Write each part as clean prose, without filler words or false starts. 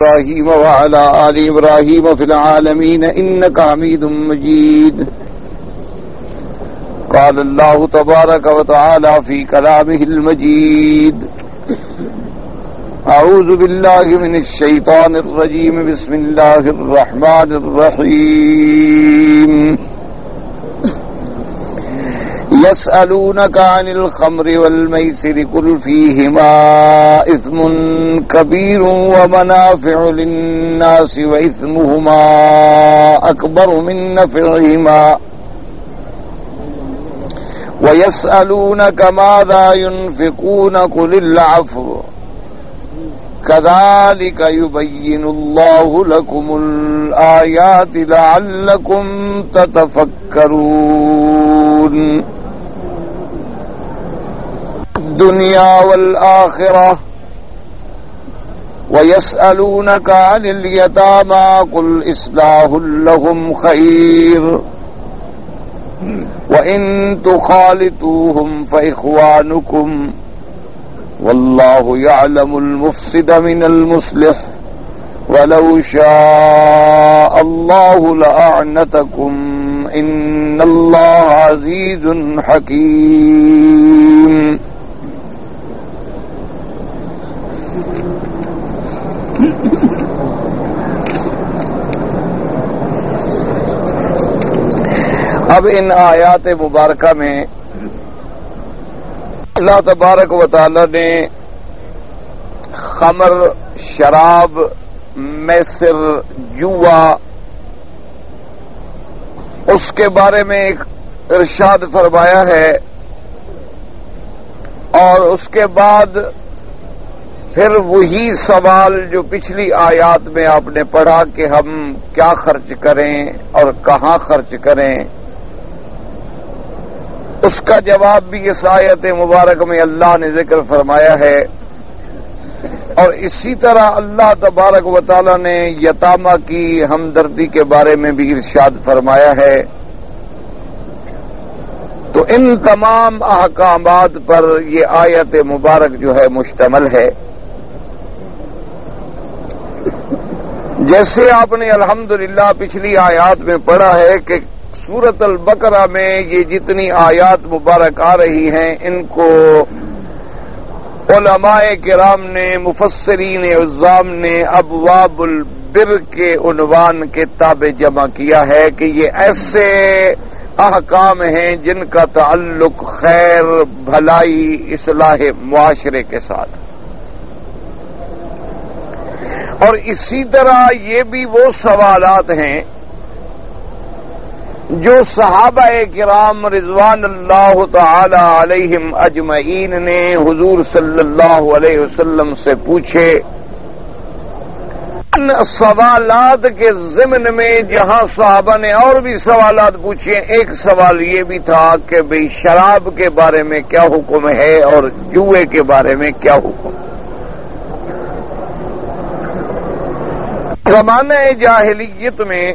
إبراهيم وعلى آل إبراهيم في العالمين إنك حميد مجيد. قال الله تبارك وتعالى في كلامه المجيد: أعوذ بالله من الشيطان الرجيم. بسم الله الرحمن الرحيم. يسألونك عن الخمر والميسر قل فيهما إثم كبير ومنافع للناس وإثمهما أكبر من نفعهما ويسألونك ماذا ينفقون قل العفو كذلك يبين الله لكم الآيات لعلكم تتفكرون. الدنيا والآخرة. ويسألونك عن اليتامى قل إصلاح لهم خير وإن تخالطوهم فإخوانكم والله يعلم المفسد من المصلح ولو شاء الله لأعنتكم إن الله عزيز حكيم. اب ان آیات مبارکہ میں اللہ تبارک و تعالی نے خمر، شراب، میسر، جوا، اس کے بارے میں ایک ارشاد فرمایا ہے، اور اس کے بعد پھر وہی سوال جو پچھلی آیات میں آپ نے پڑھا کہ ہم کیا خرچ کریں اور کہاں خرچ کریں، اس کا جواب بھی اس آیت مبارک میں اللہ نے ذکر فرمایا ہے. اور اسی طرح اللہ تبارک و تعالی نے یتامہ کی ہمدردی کے بارے میں بھی ارشاد فرمایا ہے. تو ان تمام احکامات پر یہ آیت مبارک جو ہے مشتمل ہے. جیسے آپ نے الحمدللہ پچھلی آیات میں پڑھا ہے کہ سورۃ البقرہ میں یہ جتنی آیات مبارک آ رہی ہیں ان کو علماء کرام نے، مفسرین عظام نے ابواب البر کے عنوان کے تابع جمع کیا ہے کہ یہ ایسے احکام ہیں جن کا تعلق خیر، بھلائی، اصلاح معاشرے کے ساتھ. اور اسی طرح یہ بھی وہ سوالات ہیں جو صحابہ کرام رضوان اللہ تعالی علیہم اجمعین نے حضور صلی اللہ علیہ وسلم سے پوچھے. ان سوالات کے ضمن میں جہاں صحابہ نے اور بھی سوالات پوچھے، ایک سوال یہ بھی تھا کہ بھئی شراب کے بارے میں کیا حکم ہے اور جوئے کے بارے میں کیا حکم. زمانہ جاہلیت میں،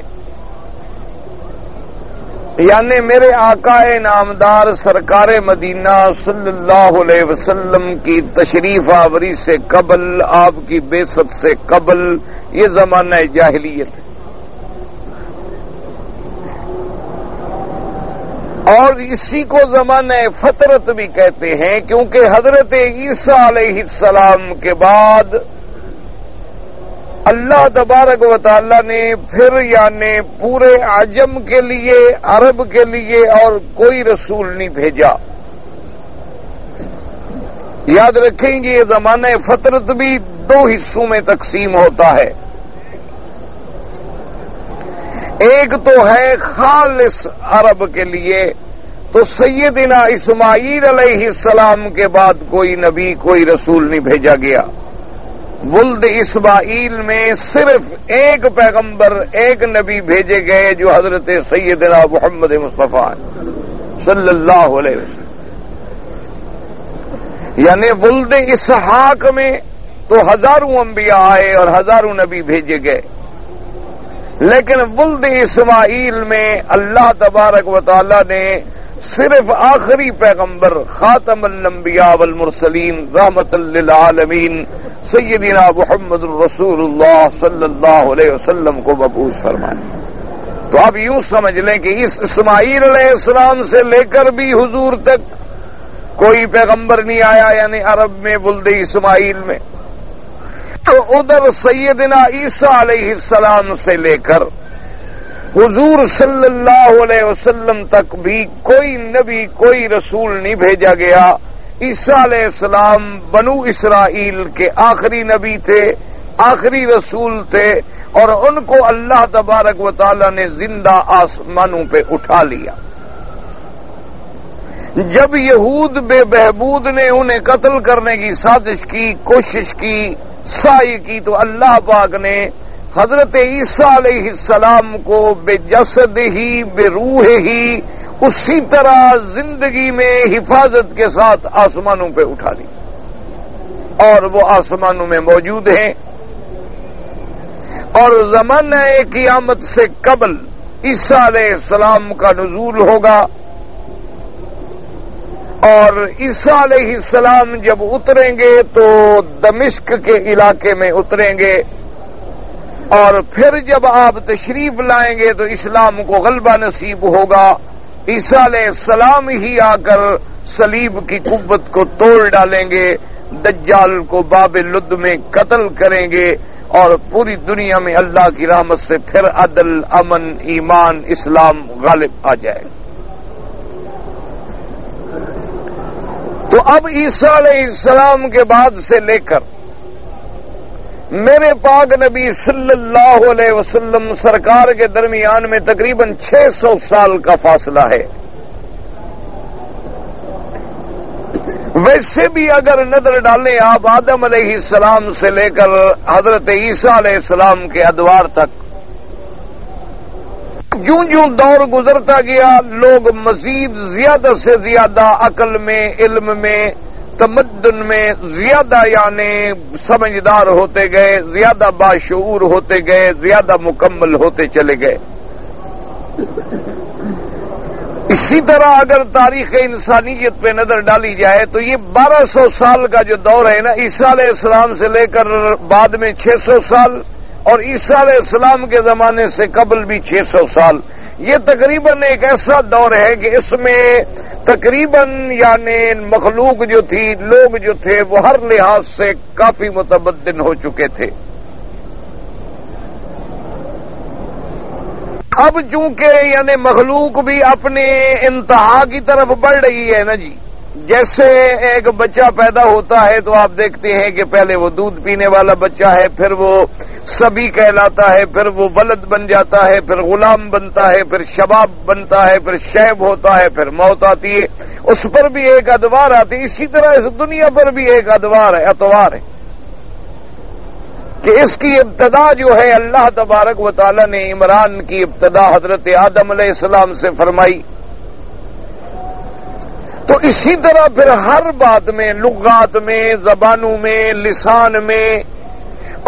یعنی میرے آقا نامدار سرکار مدینہ صلی اللہ علیہ وسلم کی تشریف آوری سے قبل، آپ کی بعثت سے قبل، یہ زمانہ جاہلیت ہے. اور اسی کو زمانہ فطرت بھی کہتے ہیں، کیونکہ حضرت عیسیٰ علیہ السلام کے بعد اللہ تبارک و تعالی نے پھر یعنی پورے عجم کے لیے، عرب کے لیے اور کوئی رسول نہیں بھیجا. یاد رکھیں گے یہ زمانہ فطرت بھی دو حصوں میں تقسیم ہوتا ہے. ایک تو ہے خالص عرب کے لیے، تو سیدنا اسماعیل علیہ السلام کے بعد کوئی نبی، کوئی رسول نہیں بھیجا گیا. ولد اسماعیل میں صرف ایک پیغمبر، ایک نبی بھیجے گئے جو حضرت سیدنا محمد مصطفیٰ صلی اللہ علیہ وسلم. یعنی ولد اسحاق میں تو ہزاروں انبیاء آئے اور ہزاروں نبی بھیجے گئے، لیکن ولد اسماعیل میں اللہ تبارک و تعالی نے صرف آخری پیغمبر خاتم الانبیاء والمرسلین رحمت للعالمین سیدنا محمد رسول اللہ صلی اللہ علیہ وسلم کو مبعوث فرمائے۔ تو آپ یوں سمجھ لیں کہ اس اسماعیل علیہ السلام سے لے کر بھی حضور تک کوئی پیغمبر نہیں آیا، یعنی عرب میں بلد اسماعیل میں، تو ادھر سیدنا عیسیٰ علیہ السلام سے لے کر حضور صلی اللہ علیہ وسلم تک بھی کوئی نبی کوئی رسول نہیں بھیجا گیا۔ عیسیٰ علیہ السلام بنو اسرائیل کے آخری نبی تھے، آخری رسول تھے، اور ان کو اللہ تبارک و تعالی نے زندہ آسمانوں پہ اٹھا لیا۔ جب یہود بے بہبود نے انہیں قتل کرنے کی سازش کی، کوشش کی، سعی کی، تو اللہ پاک نے حضرت عیسیٰ علیہ السلام کو بے جسد ہی بے روح ہی اسی طرح زندگی میں حفاظت کے ساتھ آسمانوں پہ اٹھا لی، اور وہ آسمانوں میں موجود ہیں، اور زمانہ قیامت سے قبل عیسیٰ علیہ السلام کا نزول ہوگا، اور عیسیٰ علیہ السلام جب اتریں گے تو دمشق کے علاقے میں اتریں گے، اور پھر جب آپ تشریف لائیں گے تو اسلام کو غلبہ نصیب ہوگا۔ عیسیٰ علیہ السلام ہی آ کر صلیب کی قوت کو توڑ ڈالیں گے، دجال کو باب لد میں قتل کریں گے، اور پوری دنیا میں اللہ کی رحمت سے پھر عدل، امن، ایمان، اسلام غالب آ جائے گا۔ تو اب عیسیٰ علیہ السلام کے بعد سے لے کر میرے پاک نبی صلی اللہ علیہ وسلم سرکار کے درمیان میں تقریباً 600 سال کا فاصلہ ہے۔ ویسے بھی اگر نظر ڈالیں آپ آدم علیہ السلام سے لے کر حضرت عیسیٰ علیہ السلام کے ادوار تک، جوں جوں دور گزرتا گیا لوگ مزید زیادہ سے زیادہ عقل میں، علم میں، تمدن میں زیادہ یعنی سمجھدار ہوتے گئے، زیادہ باشعور ہوتے گئے، زیادہ مکمل ہوتے چلے گئے۔ اسی طرح اگر تاریخ انسانیت پہ نظر ڈالی جائے تو یہ 1200 سال کا جو دور ہے نا، عیسیٰ علیہ السلام سے لے کر بعد میں 600 سال، اور عیسیٰ علیہ السلام کے زمانے سے قبل بھی 600 سال، یہ تقریباً ایک ایسا دور ہے کہ اس میں تقریباً یعنی مخلوق جو تھی، لوگ جو تھے، وہ ہر لحاظ سے کافی متمدن ہو چکے تھے۔ اب چونکہ یعنی مخلوق بھی اپنے انتہا کی طرف بڑھ رہی ہے نا جی، جیسے ایک بچہ پیدا ہوتا ہے تو آپ دیکھتے ہیں کہ پہلے وہ دودھ پینے والا بچہ ہے، پھر وہ سبی کہلاتا ہے، پھر وہ ولد بن جاتا ہے، پھر غلام بنتا ہے، پھر شباب بنتا ہے، پھر شیب ہوتا ہے، پھر موت آتی ہے، اس پر بھی ایک ادوار آتی ہے۔ اسی طرح اس دنیا پر بھی ایک اتوار ہے کہ اس کی ابتدا جو ہے اللہ تبارک و تعالی نے عمران کی ابتدا حضرت آدم علیہ السلام سے فرمائی۔ تو اسی طرح پھر ہر بات میں، لغات میں، زبانوں میں، لسان میں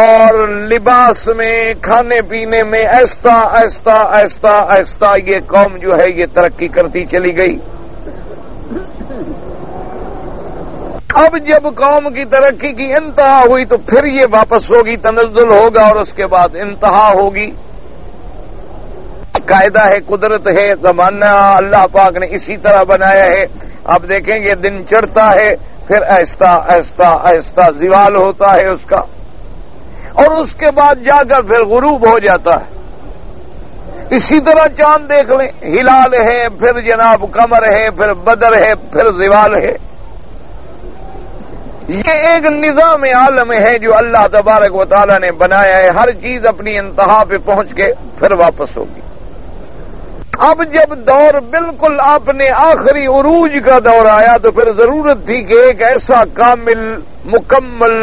اور لباس میں، کھانے پینے میں، آہستہ آہستہ آہستہ آہستہ یہ قوم جو ہے یہ ترقی کرتی چلی گئی۔ اب جب قوم کی ترقی کی انتہا ہوئی تو پھر یہ واپس ہوگی، تنزل ہوگا، اور اس کے بعد انتہا ہوگی۔ قاعدہ ہے، قدرت ہے، زمانہ اللہ پاک نے اسی طرح بنایا ہے۔ آپ دیکھیں گے دن چڑھتا ہے، پھر آہستہ آہستہ آہستہ زوال ہوتا ہے اس کا، اور اس کے بعد جا کر پھر غروب ہو جاتا ہے۔ اسی طرح چاند دیکھ لیں، ہلال ہے، پھر جناب قمر ہے، پھر بدر ہے، پھر زوال ہے۔ یہ ایک نظام عالم ہے جو اللہ تبارک و تعالی نے بنایا ہے، ہر چیز اپنی انتہا پہ پہنچ کے پھر واپس ہوگی۔ اب جب دور بالکل اپنے آخری عروج کا دور آیا تو پھر ضرورت تھی کہ ایک ایسا کامل، مکمل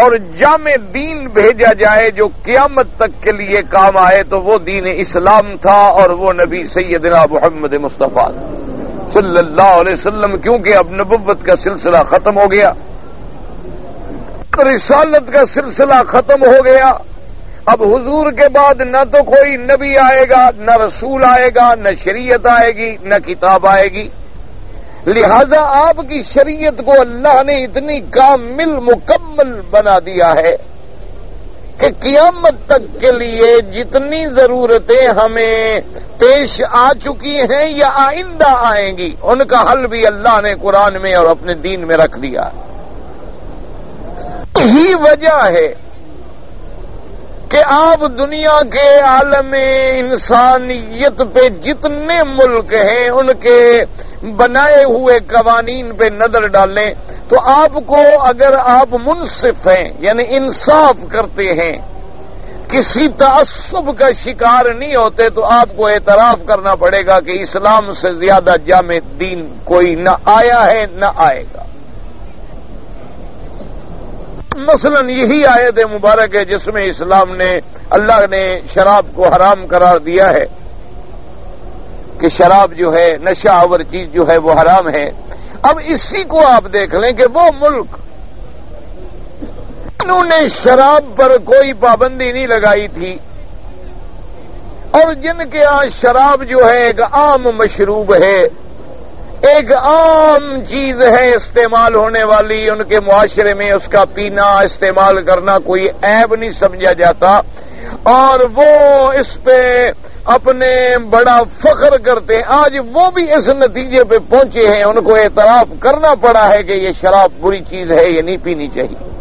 اور جامع دین بھیجا جائے جو قیامت تک کے لیے کام آئے، تو وہ دین اسلام تھا، اور وہ نبی سیدنا محمد مصطفیٰ صلی اللہ علیہ وسلم، کیونکہ اب نبوت کا سلسلہ ختم ہو گیا، رسالت کا سلسلہ ختم ہو گیا۔ اب حضور کے بعد نہ تو کوئی نبی آئے گا، نہ رسول آئے گا، نہ شریعت آئے گی، نہ کتاب آئے گی، لہذا آپ کی شریعت کو اللہ نے اتنی کامل مکمل بنا دیا ہے کہ قیامت تک کے لیے جتنی ضرورتیں ہمیں پیش آ چکی ہیں یا آئندہ آئیں گی ان کا حل بھی اللہ نے قرآن میں اور اپنے دین میں رکھ دیا. یہی وجہ ہے کہ آپ دنیا کے عالم انسانیت پہ جتنے ملک ہیں ان کے بنائے ہوئے قوانین پہ نظر ڈالیں تو آپ کو اگر آپ منصف ہیں یعنی انصاف کرتے ہیں کسی تعصب کا شکار نہیں ہوتے تو آپ کو اعتراف کرنا پڑے گا کہ اسلام سے زیادہ جامع دین کوئی نہ آیا ہے نہ آئے گا. مثلا یہی آیت مبارک ہے جس میں اسلام نے اللہ نے شراب کو حرام قرار دیا ہے کہ شراب جو ہے نشہ آور چیز جو ہے وہ حرام ہے. اب اسی کو آپ دیکھ لیں کہ وہ ملک انہوں نے شراب پر کوئی پابندی نہیں لگائی تھی اور جن کے یہاں شراب جو ہے ایک عام مشروب ہے ایک عام چیز ہے استعمال ہونے والی ان کے معاشرے میں اس کا پینا استعمال کرنا کوئی عیب نہیں سمجھا جاتا اور وہ اس پہ اپنے بڑا فخر کرتے ہیں. آج وہ بھی اس نتیجے پہ پہنچے ہیں ان کو اعتراف کرنا پڑا ہے کہ یہ شراب بری چیز ہے یہ نہیں پینی چاہیے.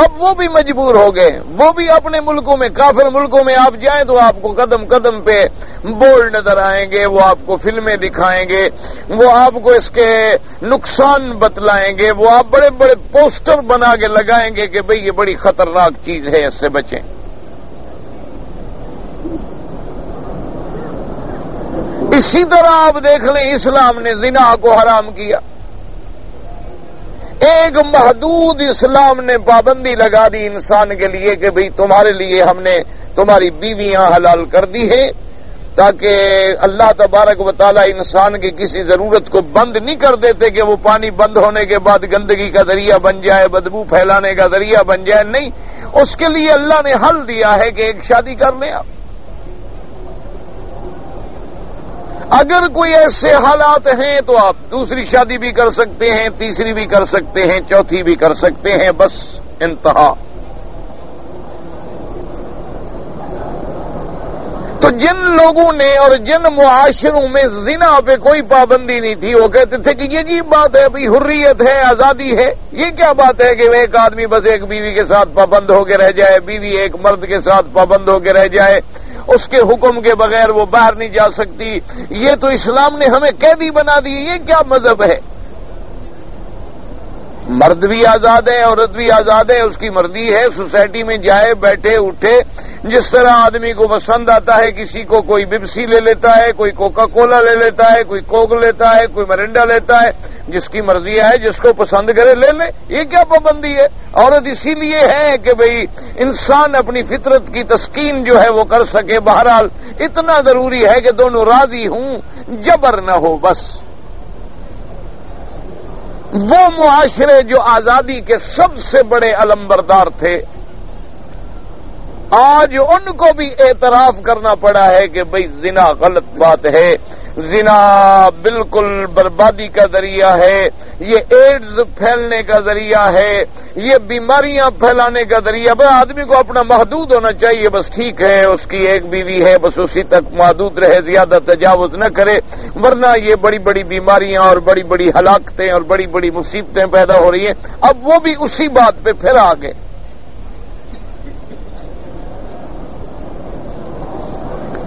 اب وہ بھی مجبور ہو گئے وہ بھی اپنے ملکوں میں کافر ملکوں میں آپ جائیں تو آپ کو قدم قدم پہ بورڈ نظر آئیں گے وہ آپ کو فلمیں دکھائیں گے وہ آپ کو اس کے نقصان بتلائیں گے وہ آپ بڑے بڑے پوسٹر بنا کے لگائیں گے کہ بھئی یہ بڑی خطرناک چیز ہے اس سے بچیں. اسی طرح آپ دیکھ لیں اسلام نے زنا کو حرام کیا. ایک محدود اسلام نے پابندی لگا دی انسان کے لیے کہ بھئی تمہارے لیے ہم نے تمہاری بیویاں حلال کر دی ہیں تاکہ اللہ تبارک و تعالی انسان کی کسی ضرورت کو بند نہیں کر دیتے کہ وہ پانی بند ہونے کے بعد گندگی کا ذریعہ بن جائے بدبو پھیلانے کا ذریعہ بن جائے. نہیں اس کے لیے اللہ نے حل دیا ہے کہ ایک شادی کر لیں آپ. اگر کوئی ایسے حالات ہیں تو آپ دوسری شادی بھی کر سکتے ہیں تیسری بھی کر سکتے ہیں چوتھی بھی کر سکتے ہیں بس انتہا. تو جن لوگوں نے اور جن معاشروں میں زنا پہ کوئی پابندی نہیں تھی وہ کہتے تھے کہ یہ عجیب بات ہے بھئی حریت ہے آزادی ہے. یہ کیا بات ہے کہ ایک آدمی بس ایک بیوی کے ساتھ پابند ہو کے رہ جائے بیوی ایک مرد کے ساتھ پابند ہو کے رہ جائے اس کے حکم کے بغیر وہ باہر نہیں جا سکتی. یہ تو اسلام نے ہمیں قیدی بنا دی. یہ کیا مذہب ہے؟ مرد بھی آزاد ہے عورت بھی آزاد ہے اس کی مرضی ہے سوسائٹی میں جائے بیٹھے اٹھے جس طرح آدمی کو پسند آتا ہے. کسی کو کوئی بپسی لے لیتا ہے کوئی کوکا کولا لے لیتا ہے کوئی کوک لیتا ہے کوئی مرنڈا لیتا ہے جس کی مرضی ہے جس کو پسند کرے لے لے. یہ کیا پابندی ہے؟ عورت اسی لیے ہے کہ بھئی انسان اپنی فطرت کی تسکین جو ہے وہ کر سکے. بہرحال اتنا ضروری ہے کہ دونوں راضی ہوں جبر نہ ہو بس. وہ معاشرے جو آزادی کے سب سے بڑے علمبردار تھے آج ان کو بھی اعتراف کرنا پڑا ہے کہ بھئی زنا غلط بات ہے زنا بالکل بربادی کا ذریعہ ہے یہ ایڈز پھیلنے کا ذریعہ ہے یہ بیماریاں پھیلانے کا ذریعہ. بس آدمی کو اپنا محدود ہونا چاہیے بس ٹھیک ہے اس کی ایک بیوی ہے بس اسی تک محدود رہے زیادہ تجاوز نہ کرے ورنہ یہ بڑی بڑی بیماریاں اور بڑی بڑی ہلاکتیں اور بڑی بڑی مصیبتیں پیدا ہو رہی ہیں. اب وہ بھی اسی بات پہ پھر آ گئے.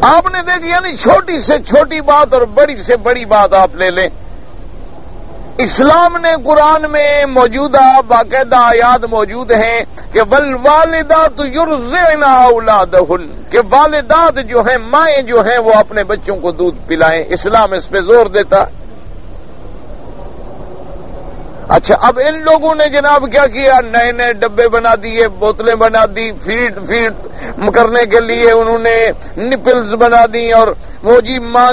آپ نے دیکھ یعنی چھوٹی سے چھوٹی بات اور بڑی سے بڑی بات آپ لے لیں. اسلام نے قرآن میں موجودہ باقاعدہ آیات موجود ہیں کہ والوالدات یرضعن اولادہن کہ والدات جو ہیں مائیں جو ہیں وہ اپنے بچوں کو دودھ پلائیں. اسلام اس پہ زور دیتا. اچھا اب ان لوگوں نے جناب کیا کیا نئے نئے ڈبے بنا دیے بوتلیں بنا دی فیڈ کرنے کے لیے انہوں نے نپلز بنا دی اور وہ جی ماں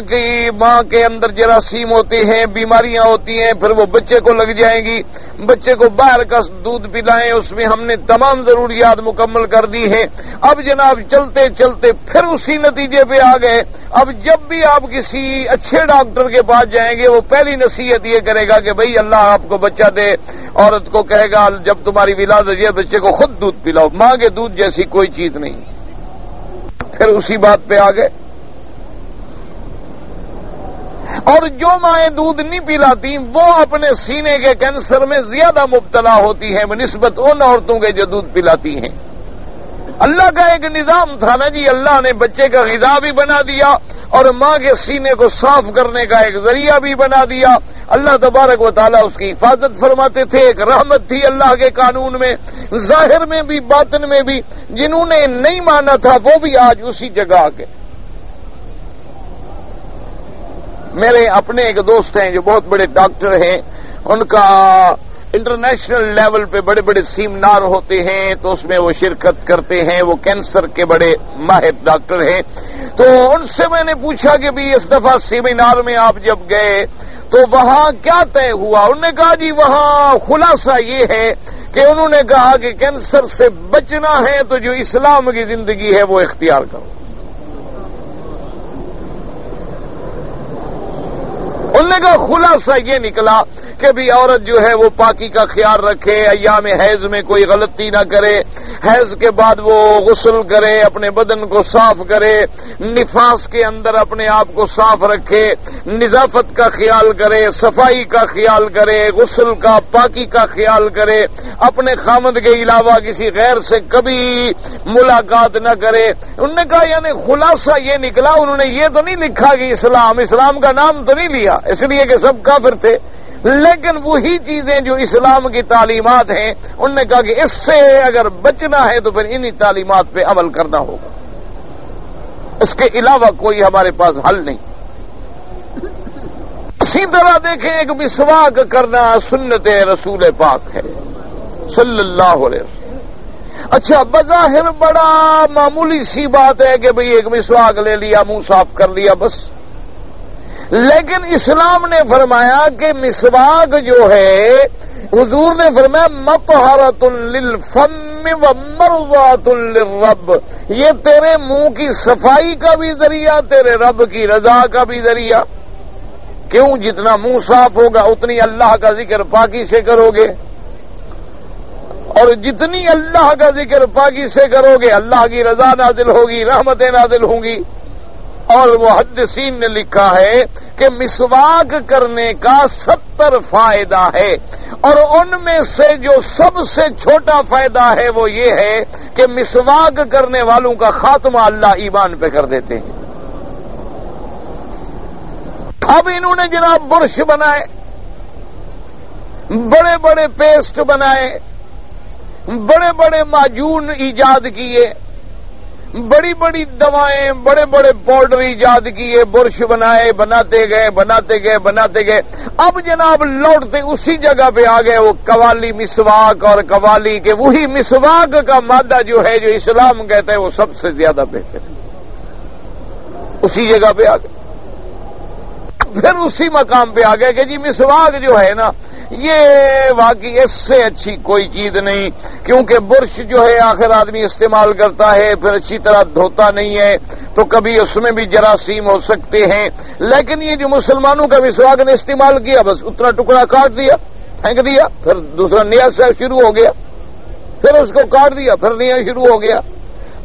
کے اندر جراثیم ہوتے ہیں بیماریاں ہوتی ہیں پھر وہ بچے کو لگ جائیں گی بچے کو باہر کا دودھ پلائیں، اس میں ہم نے تمام ضروریات مکمل کر دی ہیں۔ اب جناب چلتے چلتے پھر اسی نتیجے پہ آ گئے۔ اب جب بھی آپ کسی اچھے ڈاکٹر کے پاس جائیں گے، وہ پہلی نصیحت یہ کرے گا کہ بھئی اللہ آپ کو بچہ دے، عورت کو کہے گا جب تمہاری ولادت ہے بچے کو خود دودھ پلاؤ، ماں کے دودھ جیسی کوئی چیز نہیں۔ پھر اسی بات پہ آ گئے، اور جو مائیں دودھ نہیں پلاتی وہ اپنے سینے کے کینسر میں زیادہ مبتلا ہوتی ہیں بنسبت ان عورتوں کے جو دودھ پلاتی ہیں۔ اللہ کا ایک نظام تھا نا جی، اللہ نے بچے کا غذا بھی بنا دیا اور ماں کے سینے کو صاف کرنے کا ایک ذریعہ بھی بنا دیا۔ اللہ تبارک و تعالیٰ اس کی حفاظت فرماتے تھے، ایک رحمت تھی اللہ کے قانون میں، ظاہر میں بھی باطن میں بھی۔ جنہوں نے نہیں مانا تھا وہ بھی آج اسی جگہ آ گئے۔ میرے اپنے ایک دوست ہیں جو بہت بڑے ڈاکٹر ہیں، ان کا انٹرنیشنل لیول پہ بڑے بڑے سیمینار ہوتے ہیں تو اس میں وہ شرکت کرتے ہیں، وہ کینسر کے بڑے ماہر ڈاکٹر ہیں۔ تو ان سے میں نے پوچھا کہ بھی اس دفعہ سیمینار میں آپ جب گئے تو وہاں کیا طے ہوا؟ انہوں نے کہا جی وہاں خلاصہ یہ ہے کہ انہوں نے کہا کہ کینسر سے بچنا ہے تو جو اسلام کی زندگی ہے وہ اختیار کرو۔ انہوں نے کہا خلاصہ یہ نکلا کہ بھی عورت جو ہے وہ پاکی کا خیال رکھے، ایام حیض میں کوئی غلطی نہ کرے، حیض کے بعد وہ غسل کرے، اپنے بدن کو صاف کرے، نفاس کے اندر اپنے آپ کو صاف رکھے، نظافت کا خیال کرے، صفائی کا خیال کرے، غسل کا پاکی کا خیال کرے، اپنے خامد کے علاوہ کسی غیر سے کبھی ملاقات نہ کرے۔ انہوں نے کہا یعنی خلاصہ یہ نکلا، انہوں نے یہ تو نہیں لکھا کہ اسلام کا نام تو نہیں لیا اس لیے کہ سب کافر تھے، لیکن وہی چیزیں جو اسلام کی تعلیمات ہیں انہوں نے کہا کہ اس سے اگر بچنا ہے تو پھر انہی تعلیمات پہ عمل کرنا ہوگا، اس کے علاوہ کوئی ہمارے پاس حل نہیں۔ اسی طرح دیکھیں ایک مسواک کرنا سنت رسول پاک ہے صلی اللہ علیہ وسلم۔ اچھا بظاہر بڑا معمولی سی بات ہے کہ بھئی ایک مسواک لے لیا، منہ صاف کر لیا بس، لیکن اسلام نے فرمایا کہ مسواک جو ہے حضور نے فرمایا مطہرۃ للفم ومرضات للرب، یہ تیرے منہ کی صفائی کا بھی ذریعہ، تیرے رب کی رضا کا بھی ذریعہ۔ کیوں؟ جتنا منہ صاف ہوگا اتنی اللہ کا ذکر پاکی سے کرو گے، اور جتنی اللہ کا ذکر پاکی سے کرو گے اللہ کی رضا نازل ہوگی، رحمتیں نازل ہوں گی۔ اور محدثین نے لکھا ہے کہ مسواک کرنے کا 70 فائدہ ہے، اور ان میں سے جو سب سے چھوٹا فائدہ ہے وہ یہ ہے کہ مسواک کرنے والوں کا خاتمہ اللہ ایمان پہ کر دیتے ہیں۔ اب انہوں نے جناب برش بنائے، بڑے بڑے پیسٹ بنائے، بڑے بڑے معجون ایجاد کیے، بڑی بڑی دوائیں، بڑے بڑے پاؤڈر ایجاد کیے، برش بنائے، بناتے گئے۔ اب جناب لوٹتے اسی جگہ پہ آ گئے، وہ قوالی مسواک، اور قوالی کے وہی مسواک کا مادہ جو ہے جو اسلام کہتا ہے وہ سب سے زیادہ بہتر ہے، اسی جگہ پہ آ گئے۔ پھر اسی مقام پہ آ گئے کہ جی مسواک جو ہے نا یہ واقعی اس سے اچھی کوئی چیز نہیں، کیونکہ برش جو ہے آخر آدمی استعمال کرتا ہے پھر اچھی طرح دھوتا نہیں ہے تو کبھی اس میں بھی جراثیم ہو سکتے ہیں، لیکن یہ جو مسلمانوں کا مسواک نے استعمال کیا بس اتنا ٹکڑا کاٹ دیا، پھینک دیا، پھر دوسرا نیا سے شروع ہو گیا، پھر اس کو کاٹ دیا، پھر نیا شروع ہو گیا۔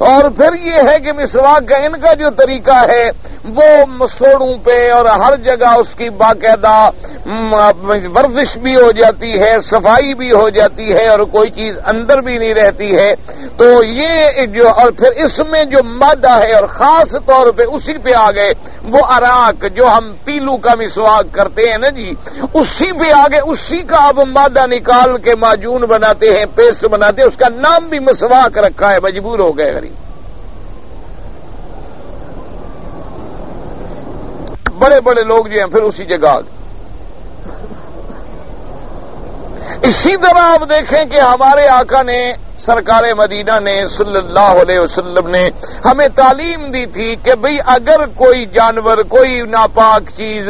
اور پھر یہ ہے کہ مسواک کا ان کا جو طریقہ ہے وہ مسوڑوں پہ اور ہر جگہ اس کی باقاعدہ ورزش بھی ہو جاتی ہے، صفائی بھی ہو جاتی ہے، اور کوئی چیز اندر بھی نہیں رہتی ہے۔ تو یہ جو اور پھر اس میں جو مادہ ہے، اور خاص طور پہ اسی پہ آ گئے وہ اراک جو ہم پیلو کا مسواک کرتے ہیں نا جی، اسی پہ آ گئے، اسی کا اب مادہ نکال کے معجون بناتے ہیں، پیسٹ بناتے ہیں، اس کا نام بھی مسواک رکھا ہے، مجبور ہو گئے غریب۔ بڑے بڑے لوگ جو ہیں پھر اسی جگہ آ گئے۔ اسی طرح آپ دیکھیں کہ ہمارے آقا نے سرکار مدینہ نے صلی اللہ علیہ وسلم نے ہمیں تعلیم دی تھی کہ بھئی اگر کوئی جانور، کوئی ناپاک چیز،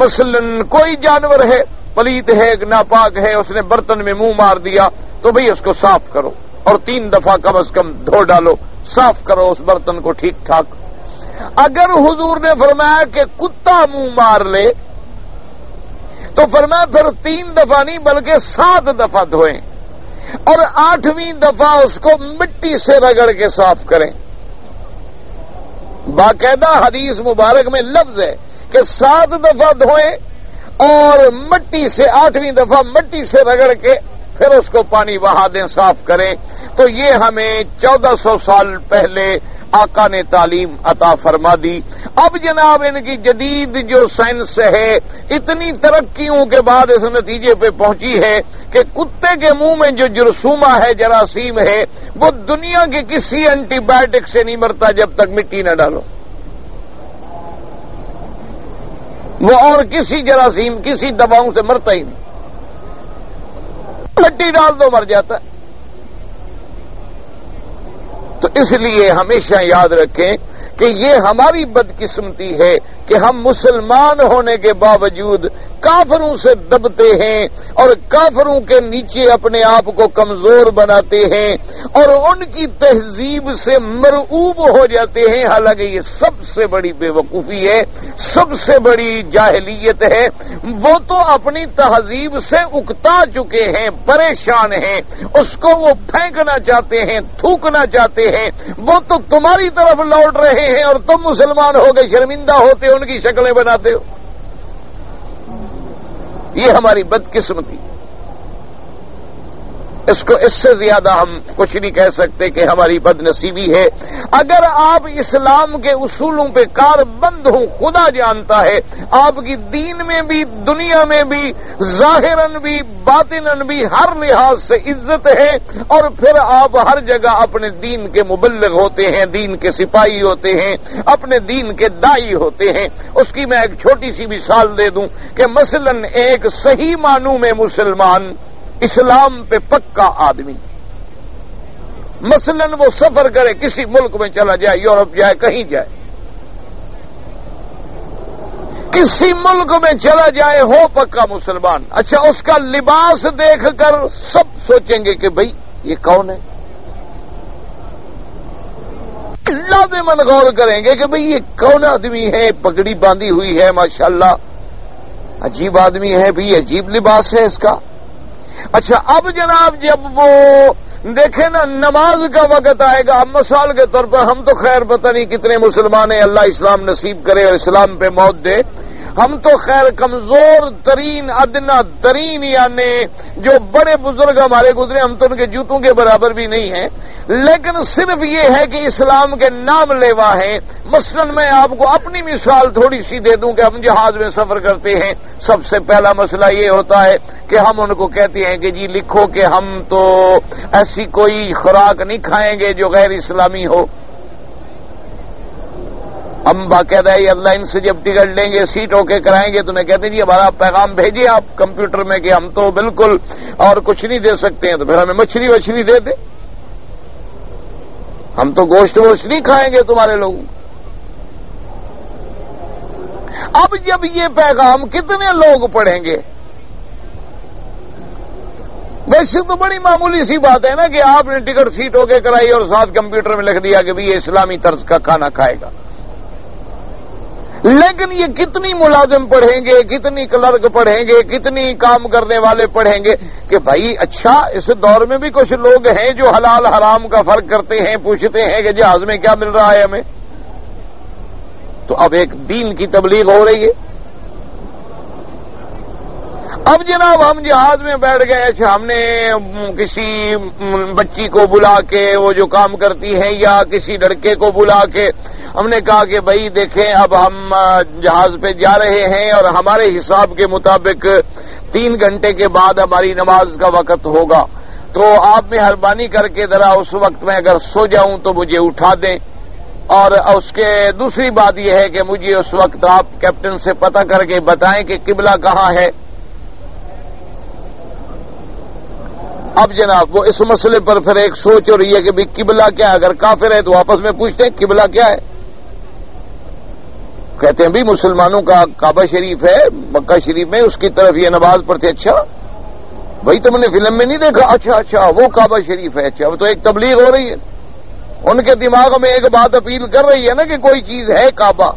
مثلا کوئی جانور ہے پلیت ہے ناپاک ہے، اس نے برتن میں منہ مار دیا تو بھئی اس کو صاف کرو اور 3 دفعہ کم از کم دھو ڈالو، صاف کرو اس برتن کو ٹھیک ٹھاک۔ اگر حضور نے فرمایا کہ کتا منہ مار لے تو فرمایا پھر 3 دفعہ نہیں بلکہ 7 دفعہ دھوئیں اور 8ویں دفعہ اس کو مٹی سے رگڑ کے صاف کریں۔ باقاعدہ حدیث مبارک میں لفظ ہے کہ 7 دفعہ دھوئیں اور مٹی سے 8ویں دفعہ مٹی سے رگڑ کے پھر اس کو پانی بہا دیں، صاف کریں۔ تو یہ ہمیں 1400 سال پہلے آقا نے تعلیم عطا فرما دی۔ اب جناب ان کی جدید جو سائنس ہے اتنی ترقیوں کے بعد اس نتیجے پہ پہنچی ہے کہ کتے کے منہ میں جو جرثومہ ہے، جراثیم ہے، وہ دنیا کے کسی اینٹی بایوٹک سے نہیں مرتا جب تک مٹی نہ ڈالو۔ وہ اور کسی جراثیم کسی دواؤں سے مرتا ہی نہیں، مٹی ڈال دو مر جاتا ہے۔ تو اس لیے ہمیشہ یاد رکھیں کہ یہ ہماری بدقسمتی ہے کہ ہم مسلمان ہونے کے باوجود کافروں سے دبتے ہیں اور کافروں کے نیچے اپنے آپ کو کمزور بناتے ہیں اور ان کی تہذیب سے مرعوب ہو جاتے ہیں، حالانکہ یہ سب سے بڑی بے وقوفی ہے، سب سے بڑی جاہلیت ہے۔ وہ تو اپنی تہذیب سے اکتا چکے ہیں، پریشان ہیں، اس کو وہ پھینکنا چاہتے ہیں، تھوکنا چاہتے ہیں۔ وہ تو تمہاری طرف لوٹ رہے ہیں اور تم مسلمان ہو کے شرمندہ ہوتے ہو، ان کی شکلیں بناتے ہو۔ یہ ہماری بدقسمتی، اس سے زیادہ ہم کچھ نہیں کہہ سکتے کہ ہماری بد نصیبی ہے۔ اگر آپ اسلام کے اصولوں پہ کاربند ہوں، خدا جانتا ہے آپ کی دین میں بھی، دنیا میں بھی، ظاہراً بھی، باطناً بھی ہر لحاظ سے عزت ہے، اور پھر آپ ہر جگہ اپنے دین کے مبلغ ہوتے ہیں، دین کے سپاہی ہوتے ہیں، اپنے دین کے داعی ہوتے ہیں۔ اس کی میں ایک چھوٹی سی مثال دے دوں کہ مثلاً ایک صحیح معنوں میں مسلمان، اسلام پہ پکا آدمی، مثلاً وہ سفر کرے، کسی ملک میں چلا جائے، یورپ جائے، کہیں جائے، کسی ملک میں چلا جائے، ہو پکا مسلمان۔ اچھا، اس کا لباس دیکھ کر سب سوچیں گے کہ بھئی یہ کون ہے؟ لازماً غور کریں گے کہ بھئی یہ کون آدمی ہے، پگڑی باندھی ہوئی ہے، ماشاءاللہ عجیب آدمی ہے، بھئی عجیب لباس ہے اس کا۔ اچھا، اب جناب جب وہ دیکھیں نا نماز کا وقت آئے گا، اب مثال کے طور پر ہم تو خیر پتہ نہیں کتنے مسلمان ہیں، اللہ اسلام نصیب کرے اور اسلام پہ موت دے، ہم تو خیر کمزور ترین، ادنا ترین، یعنی جو بڑے بزرگ ہمارے گزرے ہم تو ان کے جوتوں کے برابر بھی نہیں ہیں، لیکن صرف یہ ہے کہ اسلام کے نام لیوا ہیں۔ مثلا میں آپ کو اپنی مثال تھوڑی سی دے دوں کہ ہم جہاز میں سفر کرتے ہیں، سب سے پہلا مسئلہ یہ ہوتا ہے کہ ہم ان کو کہتے ہیں کہ جی لکھو کہ ہم تو ایسی کوئی خوراک نہیں کھائیں گے جو غیر اسلامی ہو۔ ہم باقاعدہ اللہ ان سے جب ٹکٹ لیں گے، سیٹ ہو کے کرائیں گے، تو انہیں کہتے ہیں جی ہمارا پیغام بھیجیے آپ کمپیوٹر میں کہ ہم تو بالکل اور کچھ نہیں دے سکتے ہیں، تو پھر ہمیں مچھلی وچھلی دے دیں، ہم تو گوشت ووشت نہیں کھائیں گے تمہارے لوگ۔ اب جب یہ پیغام کتنے لوگ پڑھیں گے؟ ویسے تو بڑی معمولی سی بات ہے نا کہ آپ نے ٹکٹ سیٹ ہو کے کرائی اور ساتھ کمپیوٹر میں لکھ دیا کہ بھی یہ اسلامی طرز کا کھانا کھائے گا، لیکن یہ کتنی ملازم پڑھیں گے، کتنی کلرک پڑھیں گے، کتنی کام کرنے والے پڑھیں گے کہ بھائی اچھا اس دور میں بھی کچھ لوگ ہیں جو حلال حرام کا فرق کرتے ہیں، پوچھتے ہیں کہ جہاز میں کیا مل رہا ہے ہمیں۔ تو اب ایک دین کی تبلیغ ہو رہی ہے۔ اب جناب ہم جہاز میں بیٹھ گئے، اچھا ہم نے کسی بچی کو بلا کے، وہ جو کام کرتی ہیں، یا کسی لڑکے کو بلا کے ہم نے کہا کہ بھائی دیکھیں اب ہم جہاز پہ جا رہے ہیں اور ہمارے حساب کے مطابق 3 گھنٹے کے بعد ہماری نماز کا وقت ہوگا، تو آپ مہربانی کر کے ذرا اس وقت میں اگر سو جاؤں تو مجھے اٹھا دیں، اور اس کے دوسری بات یہ ہے کہ مجھے اس وقت آپ کیپٹن سے پتہ کر کے بتائیں کہ قبلہ کہاں ہے۔ اب جناب وہ اس مسئلے پر پھر ایک سوچ ہو رہی ہے کہ بھی قبلہ کیا ہے، اگر کافر ہے تو آپس میں پوچھتے ہیں قبلہ کیا ہے، کہتے ہیں بھی مسلمانوں کا کعبہ شریف ہے مکہ شریف میں، اس کی طرف یہ نماز پڑھتے. اچھا بھائی تم نے فلم میں نہیں دیکھا؟ اچھا وہ کعبہ شریف ہے. اچھا وہ تو ایک تبلیغ ہو رہی ہے، ان کے دماغ میں ایک بات اپیل کر رہی ہے نا کہ کوئی چیز ہے کعبہ.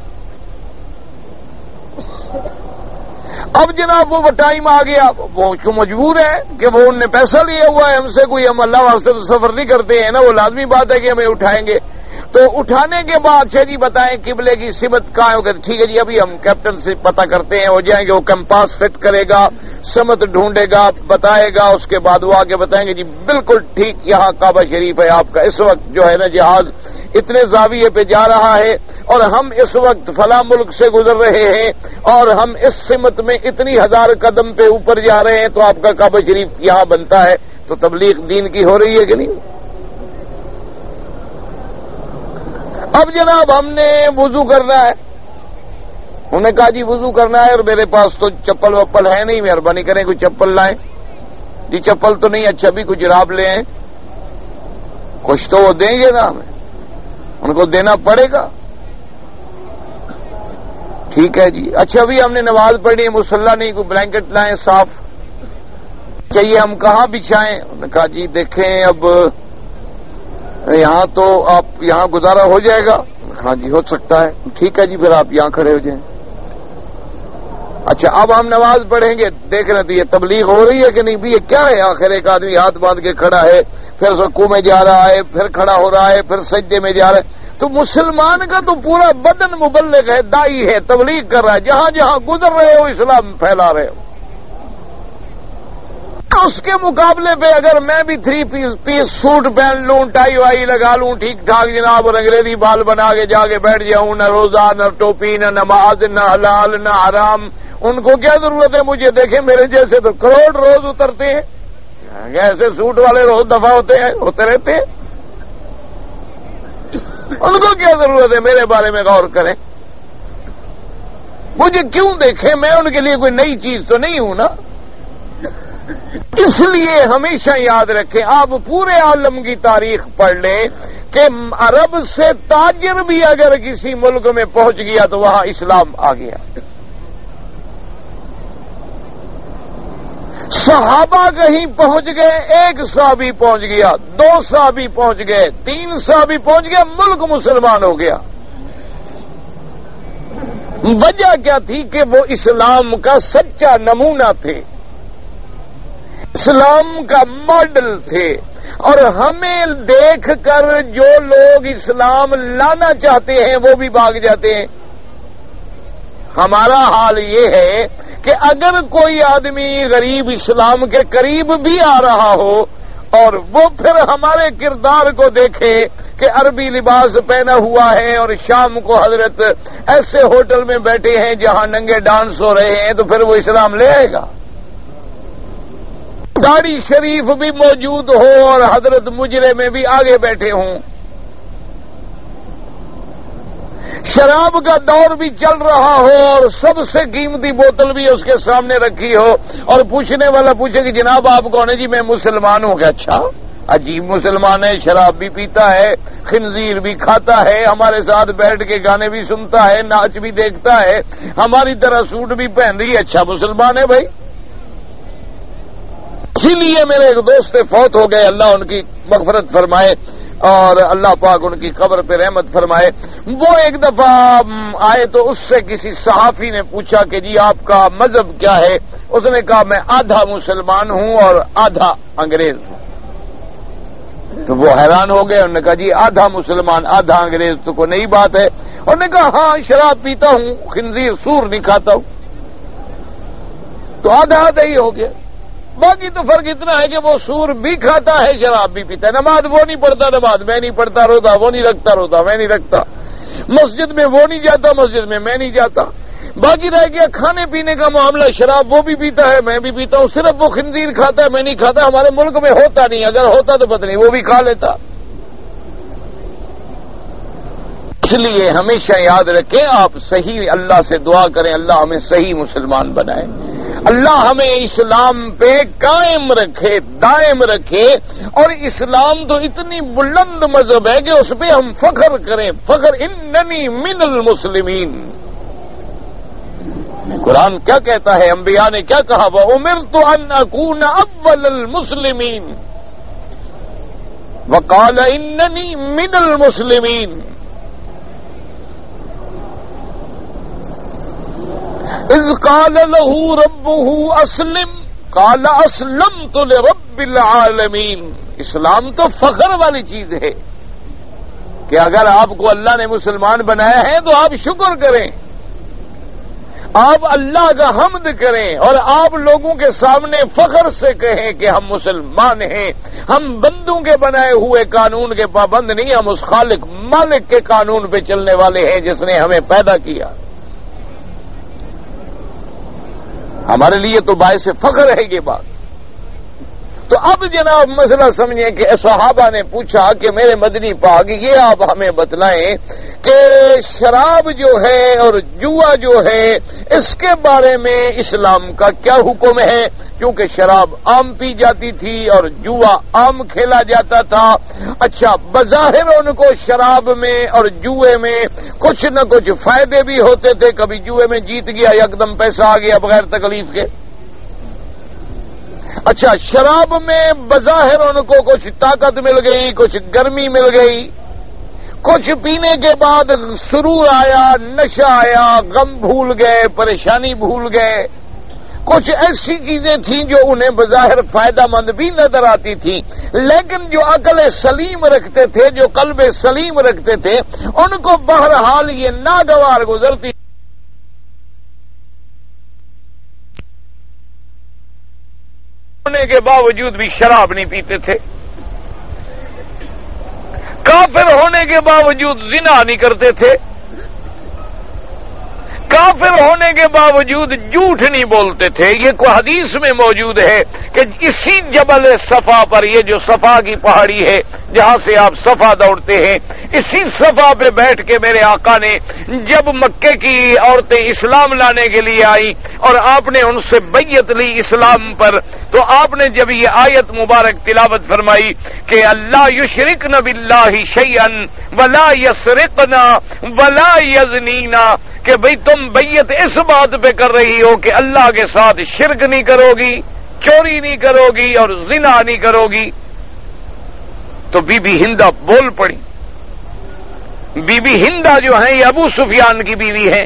اب جناب وہ ٹائم آ گیا، وہ کیوں مجبور ہے کہ وہ ان نے پیسہ لیا ہوا ہے ہم سے، کوئی ہم اللہ واسطے تو سفر نہیں کرتے ہیں نا، وہ لازمی بات ہے کہ ہمیں اٹھائیں گے. تو اٹھانے کے بعد جی بتائیں قبلے کی سمت کہاں ہوگی؟ ٹھیک ہے جی ابھی ہم کیپٹن سے پتہ کرتے ہیں، ہو جائیں گے، وہ کمپاس فٹ کرے گا، سمت ڈھونڈے گا، بتائے گا، اس کے بعد وہ آگے بتائیں گے جی بالکل ٹھیک یہاں کعبہ شریف ہے آپ کا. اس وقت جو ہے نا جہاز اتنے زاویے پہ جا رہا ہے اور ہم اس وقت فلاں ملک سے گزر رہے ہیں اور ہم اس سمت میں اتنی 1000 قدم پہ اوپر جا رہے ہیں تو آپ کا کعبہ شریف یہاں بنتا ہے. تو تبلیغ دین کی ہو رہی ہے کہ نہیں؟ اب جناب ہم نے وضو کرنا ہے، انہوں نے کہا جی وضو کرنا ہے اور میرے پاس تو چپل وپل ہے نہیں، مہربانی کریں کوئی چپل لائیں. جی چپل تو نہیں، اچھا بھی کچھ جراب لے آئیں. کچھ تو وہ دیں گے نا ہمیں، ان کو دینا پڑے گا. ٹھیک ہے جی. اچھا بھی ہم نے نماز پڑھی، مصلی نہیں، کوئی بلینکٹ لائیں صاف. چاہیے ہم کہاں بچھائیں؟ انہوں نے کہا جی دیکھیں اب یہاں تو آپ یہاں گزارا ہو جائے گا. ہاں جی ہو سکتا ہے. ٹھیک ہے جی پھر آپ یہاں کھڑے ہو جائیں. اچھا اب ہم نماز پڑھیں گے، دیکھ رہے تو یہ تبلیغ ہو رہی ہے کہ نہیں بھی؟ یہ کیا ہے آخر؟ ایک آدمی ہاتھ باندھ کے کھڑا ہے، پھر رکوع میں جا رہا ہے، پھر کھڑا ہو رہا ہے، پھر سجدے میں جا رہا ہے. تو مسلمان کا تو پورا بدن مبلغ ہے، دائی ہے، تبلیغ کر رہا ہے، جہاں جہاں گزر رہے ہو اسلام پھیلا رہے ہو. اس کے مقابلے پہ اگر میں بھی 3 پیس سوٹ پہن لوں، ٹائی وائی لگا لوں ٹھیک ٹھاک جناب، اور انگریزی بال بنا کے جا کے بیٹھ جاؤں، نہ روزہ نہ ٹوپی نہ نماز نہ حلال نہ حرام، ان کو کیا ضرورت ہے مجھے؟ دیکھیں میرے جیسے تو کروڑ روز اترتے ہیں، ایسے سوٹ والے روز دفعہ ہوتے رہتے ہیں، ان کو کیا ضرورت ہے؟ میرے بارے میں غور کریں، مجھے کیوں دیکھیں؟ میں ان کے لیے کوئی نئی چیز تو نہیں ہوں نا. اس لیے ہمیشہ یاد رکھیں، آپ پورے عالم کی تاریخ پڑھ لیں کہ عرب سے تاجر بھی اگر کسی ملک میں پہنچ گیا تو وہاں اسلام آ گیا. صحابہ کہیں پہنچ گئے، 1 صحابی پہنچ گیا، 2 صحابی پہنچ گئے، 3 صحابی پہنچ گئے، ملک مسلمان ہو گیا. وجہ کیا تھی؟ کہ وہ اسلام کا سچا نمونہ تھے، اسلام کا ماڈل تھے. اور ہمیں دیکھ کر جو لوگ اسلام لانا چاہتے ہیں وہ بھی بھاگ جاتے ہیں. ہمارا حال یہ ہے کہ اگر کوئی آدمی غریب اسلام کے قریب بھی آ رہا ہو اور وہ پھر ہمارے کردار کو دیکھے کہ عربی لباس پہنا ہوا ہے اور شام کو حضرت ایسے ہوٹل میں بیٹھے ہیں جہاں ننگے ڈانس ہو رہے ہیں، تو پھر وہ اسلام لے آئے گا. داڑھی شریف بھی موجود ہو اور حضرت مجرے میں بھی آگے بیٹھے ہوں، شراب کا دور بھی چل رہا ہو اور سب سے قیمتی بوتل بھی اس کے سامنے رکھی ہو، اور پوچھنے والا پوچھے کہ جناب آپ کون ہے؟ جی میں مسلمان ہوں. کہ اچھا عجیب مسلمان ہے، شراب بھی پیتا ہے، خنزیر بھی کھاتا ہے، ہمارے ساتھ بیٹھ کے گانے بھی سنتا ہے، ناچ بھی دیکھتا ہے، ہماری طرح سوٹ بھی پہن رہی ہے، اچھا مسلمان ہے بھائی. اسی لیے میرے ایک دوست فوت ہو گئے، اللہ ان کی مغفرت فرمائے اور اللہ پاک ان کی قبر پہ رحمت فرمائے. وہ ایک دفعہ آئے تو اس سے کسی صحافی نے پوچھا کہ جی آپ کا مذہب کیا ہے؟ اس نے کہا میں آدھا مسلمان ہوں اور آدھا انگریز ہوں. تو وہ حیران ہو گئے، انہوں نے کہا جی آدھا مسلمان آدھا انگریز تو کوئی نئی بات ہے. انہوں نے کہا ہاں شراب پیتا ہوں، خنزیر سور نہیں کھاتا ہوں، تو آدھا آدھا ہی ہو گیا. باقی تو فرق اتنا ہے کہ وہ سور بھی کھاتا ہے، شراب بھی پیتا ہے، نماز وہ نہیں پڑھتا، نماز میں نہیں پڑھتا، روزہ وہ نہیں رکھتا، روزہ میں نہیں رکھتا، مسجد میں وہ نہیں جاتا، مسجد میں میں نہیں جاتا. باقی رہ گیا کھانے پینے کا معاملہ، شراب وہ بھی پیتا ہے، میں بھی پیتا ہوں، صرف وہ خنزیر کھاتا ہے، میں نہیں کھاتا. ہمارے ملک میں ہوتا نہیں، اگر ہوتا تو پتہ نہیں وہ بھی کھا لیتا. اس لیے ہمیشہ یاد رکھیں، آپ صحیح اللہ سے دعا کریں، اللہ ہمیں صحیح مسلمان بنائے، اللہ ہمیں اسلام پہ قائم رکھے، دائم رکھے. اور اسلام تو اتنی بلند مذہب ہے کہ اس پہ ہم فخر کریں، فخر اننی من المسلمین. قرآن کیا کہتا ہے، انبیاء نے کیا کہا، وَأُمِرْتُ أَنْ أَكُونَ أَوَّلَ الْمُسْلِمِينَ وَقَالَ إِنَّنِي مِنَ الْمُسْلِمِينَ إِذْ قَالَ لَهُ رَبُّهُ أَسْلِمْ قَالَ أَسْلَمْتُ لِرَبِّ الْعَالَمِينَ۔ اسلام تو فخر والی چیز ہے کہ اگر آپ کو اللہ نے مسلمان بنایا ہے تو آپ شکر کریں، آپ اللہ کا حمد کریں اور آپ لوگوں کے سامنے فخر سے کہیں کہ ہم مسلمان ہیں، ہم بندوں کے بنائے ہوئے قانون کے پابند نہیں، ہم اس خالق مالک کے قانون پہ چلنے والے ہیں جس نے ہمیں پیدا کیا۔ ہمارے لیے تو باعث فخر ہے یہ بات۔ تو اب جناب مسئلہ سمجھیں کہ صحابہ نے پوچھا کہ میرے مدنی پاک یہ آپ ہمیں بتلائیں کہ شراب جو ہے اور جوا جو ہے اس کے بارے میں اسلام کا کیا حکم ہے، کیونکہ شراب عام پی جاتی تھی اور جوا عام کھیلا جاتا تھا۔ اچھا، بظاہر ان کو شراب میں اور جوئے میں کچھ نہ کچھ فائدے بھی ہوتے تھے، کبھی جوئے میں جیت گیا یکدم پیسہ آ گیا بغیر تکلیف کے۔ اچھا، شراب میں بظاہر ان کو کچھ طاقت مل گئی، کچھ گرمی مل گئی، کچھ پینے کے بعد سرور آیا، نشہ آیا، غم بھول گئے، پریشانی بھول گئے، کچھ ایسی چیزیں تھیں جو انہیں بظاہر فائدہ مند بھی نظر آتی تھیں، لیکن جو عقل سلیم رکھتے تھے، جو قلب سلیم رکھتے تھے، ان کو بہرحال یہ ناگوار گزرتی ہونے کے باوجود بھی شراب نہیں پیتے تھے، کافر ہونے کے باوجود زنا نہیں کرتے تھے، کافر ہونے کے باوجود جھوٹ نہیں بولتے تھے۔ یہ کوئی حدیث میں موجود ہے کہ اسی جبل صفا پر، یہ جو صفا کی پہاڑی ہے جہاں سے آپ صفا دوڑتے ہیں، اسی صفا پہ بیٹھ کے میرے آقا نے جب مکے کی عورتیں اسلام لانے کے لیے آئی اور آپ نے ان سے بیعت لی اسلام پر، تو آپ نے جب یہ آیت مبارک تلاوت فرمائی کہ اللہ یشرکن باللہ شیئا ولا یسرقنا ولا یزنینا، کہ بھئی تم بیعت اس بات پہ کر رہی ہو کہ اللہ کے ساتھ شرک نہیں کرو گی، چوری نہیں کرو گی اور زنا نہیں کرو گی۔ تو بی بی ہندہ بول پڑی۔ بی بی ہندہ جو ہیں یہ ابو سفیان کی بیوی ہے،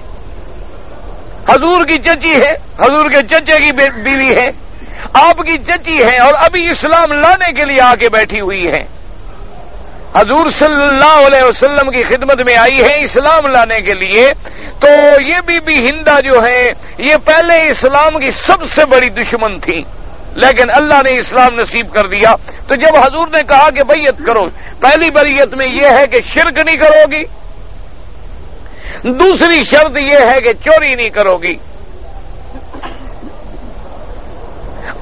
حضور کی چچی ہے، حضور کے چچے کی بیوی ہے، آپ کی چچی ہے، اور ابھی اسلام لانے کے لیے آ کے بیٹھی ہوئی ہے، حضور صلی اللہ علیہ وسلم کی خدمت میں آئی ہے اسلام لانے کے لیے۔ تو یہ بی بی ہندہ جو ہے یہ پہلے اسلام کی سب سے بڑی دشمن تھی، لیکن اللہ نے اسلام نصیب کر دیا۔ تو جب حضور نے کہا کہ بیعت کرو، پہلی بیعت میں یہ ہے کہ شرک نہیں کرو گی، دوسری شرط یہ ہے کہ چوری نہیں کرو گی،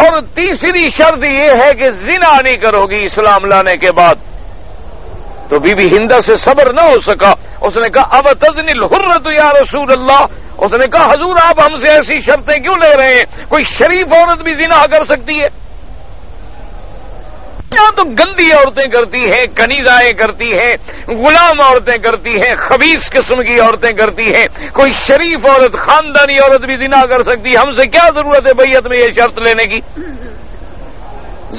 اور تیسری شرط یہ ہے کہ زنا نہیں کرو گی اسلام لانے کے بعد۔ تو بی بی ہندہ سے صبر نہ ہو سکا، اس نے کہا اب تزنی الحرۃ یا رسول اللہ، اس نے کہا حضور آپ ہم سے ایسی شرطیں کیوں لے رہے ہیں، کوئی شریف عورت بھی زنا کر سکتی ہے؟ یہاں تو گندی عورتیں کرتی ہیں، کنیزائیں کرتی ہیں، غلام عورتیں کرتی ہیں، خبیث قسم کی عورتیں کرتی ہیں، کوئی شریف عورت خاندانی عورت بھی زنا کر سکتی ہے، ہم سے کیا ضرورت ہے بیعت میں یہ شرط لینے کی؟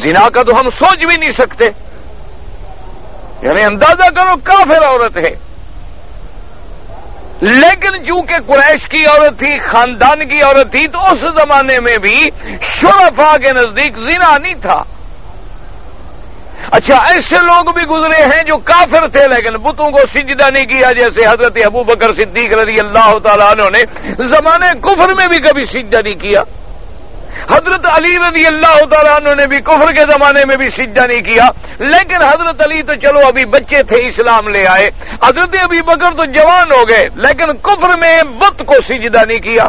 زنا کا تو ہم سوچ بھی نہیں سکتے، یعنی اندازہ کرو کافر عورت ہے، لیکن چونکہ قریش کی عورت تھی، خاندان کی عورت تھی، تو اس زمانے میں بھی شرفاء کے نزدیک زنا نہیں تھا۔ اچھا، ایسے لوگ بھی گزرے ہیں جو کافر تھے لیکن بتوں کو سجدہ نہیں کیا، جیسے حضرت ابو بکر صدیق رضی اللہ تعالیٰ عنہ نے زمانے کفر میں بھی کبھی سجدہ نہیں کیا، حضرت علی رضی اللہ تعالیٰ عنہ نے بھی کفر کے زمانے میں بھی سجدہ نہیں کیا، لیکن حضرت علی تو چلو ابھی بچے تھے اسلام لے آئے، حضرت ابی بکر تو جوان ہو گئے لیکن کفر میں بت کو سجدہ نہیں کیا،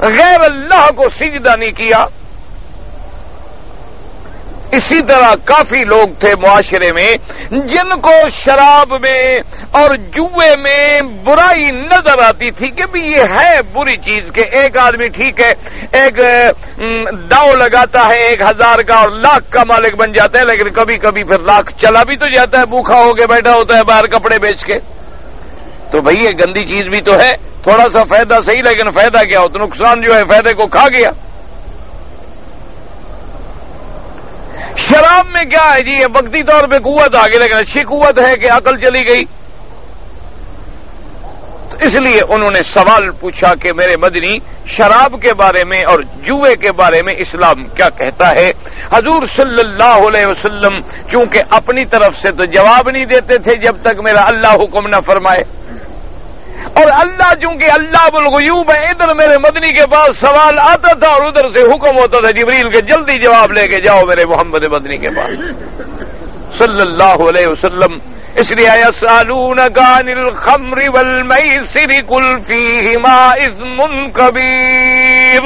غیر اللہ کو سجدہ نہیں کیا۔ اسی طرح کافی لوگ تھے معاشرے میں جن کو شراب میں اور جوئے میں برائی نظر آتی تھی کہ بھی یہ ہے بری چیز، کہ ایک آدمی ٹھیک ہے ایک داؤ لگاتا ہے 1000 کا اور لاکھ کا مالک بن جاتا ہے، لیکن کبھی کبھی پھر لاکھ چلا بھی تو جاتا ہے، بھوکھا ہو کے بیٹھا ہوتا ہے باہر کپڑے بیچ کے۔ تو بھئی یہ گندی چیز بھی تو ہے، تھوڑا سا فائدہ صحیح لیکن فائدہ کیا ہو تو نقصان جو ہے فائدے کو کھا گیا. شراب میں کیا ہے جی؟ یہ وقتی طور پہ قوت آ گئی لیکن اچھی قوت ہے کہ عقل چلی گئی. تو اس لیے انہوں نے سوال پوچھا کہ میرے مدنی شراب کے بارے میں اور جوئے کے بارے میں اسلام کیا کہتا ہے. حضور صلی اللہ علیہ وسلم چونکہ اپنی طرف سے تو جواب نہیں دیتے تھے جب تک میرا اللہ حکم نہ فرمائے، اور اللہ چونکہ اللہ بالغیوب ہے، ادھر میرے مدنی کے پاس سوال آتا تھا اور ادھر سے حکم ہوتا تھا جبریل کے جلدی جواب لے کے جاؤ میرے محمد مدنی کے پاس صلی اللہ علیہ وسلم. اس لیے یسألونک عن الخمر والمیسر قل فیہما اثم کبیر.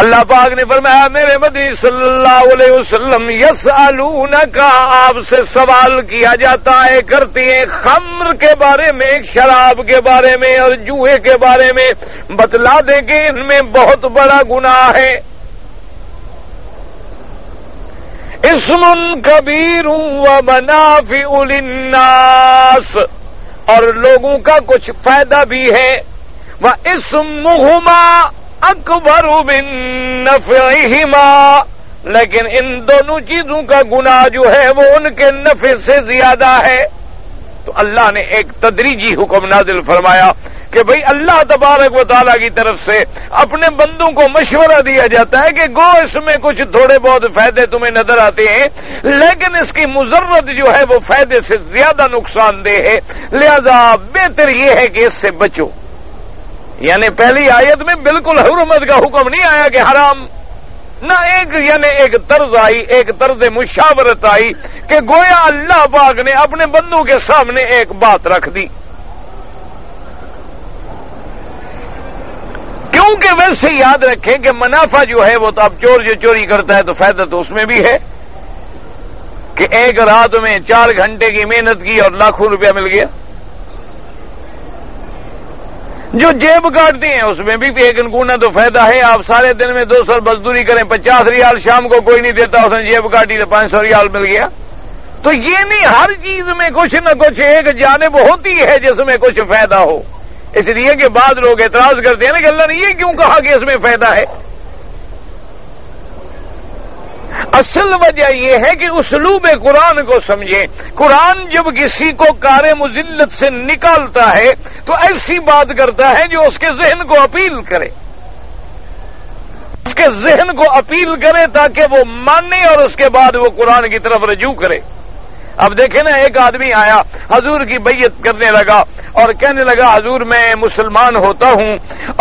اللہ پاک نے فرمایا میرے مدنی صلی اللہ علیہ وسلم یسألونک، آپ سے سوال کیا جاتا ہے، کرتے ہیں خمر کے بارے میں، شراب کے بارے میں اور جوئے کے بارے میں. بتلا دیں کہ ان میں بہت بڑا گناہ ہے. اسم کبیر ومنافع للناس، اور لوگوں کا کچھ فائدہ بھی ہے. واسمہما اکبر من نفعہما، لیکن ان دونوں چیزوں کا گناہ جو ہے وہ ان کے نفع سے زیادہ ہے. تو اللہ نے ایک تدریجی حکم نازل فرمایا کہ بھئی اللہ تبارک و تعالیٰ کی طرف سے اپنے بندوں کو مشورہ دیا جاتا ہے کہ گو اس میں کچھ تھوڑے بہت فائدے تمہیں نظر آتے ہیں لیکن اس کی مضرت جو ہے وہ فائدے سے زیادہ نقصان دہ ہے، لہذا بہتر یہ ہے کہ اس سے بچو. یعنی پہلی آیت میں بالکل حرمت کا حکم نہیں آیا کہ حرام، نہ ایک طرز آئی، ایک طرز مشاورت آئی کہ گویا اللہ پاک نے اپنے بندوں کے سامنے ایک بات رکھ دی. کیونکہ ویسے یاد رکھیں کہ منافع جو ہے وہ تو اب چور جو چوری کرتا ہے تو فائدہ تو اس میں بھی ہے کہ ایک رات میں 4 گھنٹے کی محنت کی اور لاکھوں روپیہ مل گیا. جو جیب کاٹتے ہیں اس میں بھی ایک انگونا تو فائدہ ہے. آپ سارے دن میں 200 مزدوری کریں، 50 ریال شام کو کوئی نہیں دیتا، اس نے جیب کاٹی تو 500 ریال مل گیا. تو یہ نہیں ہر چیز میں کچھ نہ کچھ ایک جانب ہوتی ہے جس میں کچھ فائدہ ہو. اس لیے کہ بعض لوگ اعتراض کرتے ہیں نا کہ اللہ نے یہ کیوں کہا کہ اس میں فائدہ ہے. اصل وجہ یہ ہے کہ اسلوب قرآن کو سمجھیں. قرآن جب کسی کو کار مذلت سے نکالتا ہے تو ایسی بات کرتا ہے جو اس کے ذہن کو اپیل کرے، اس کے ذہن کو اپیل کرے تاکہ وہ مانے اور اس کے بعد وہ قرآن کی طرف رجوع کرے. اب دیکھیں نا، ایک آدمی آیا حضور کی بیعت کرنے لگا اور کہنے لگا حضور میں مسلمان ہوتا ہوں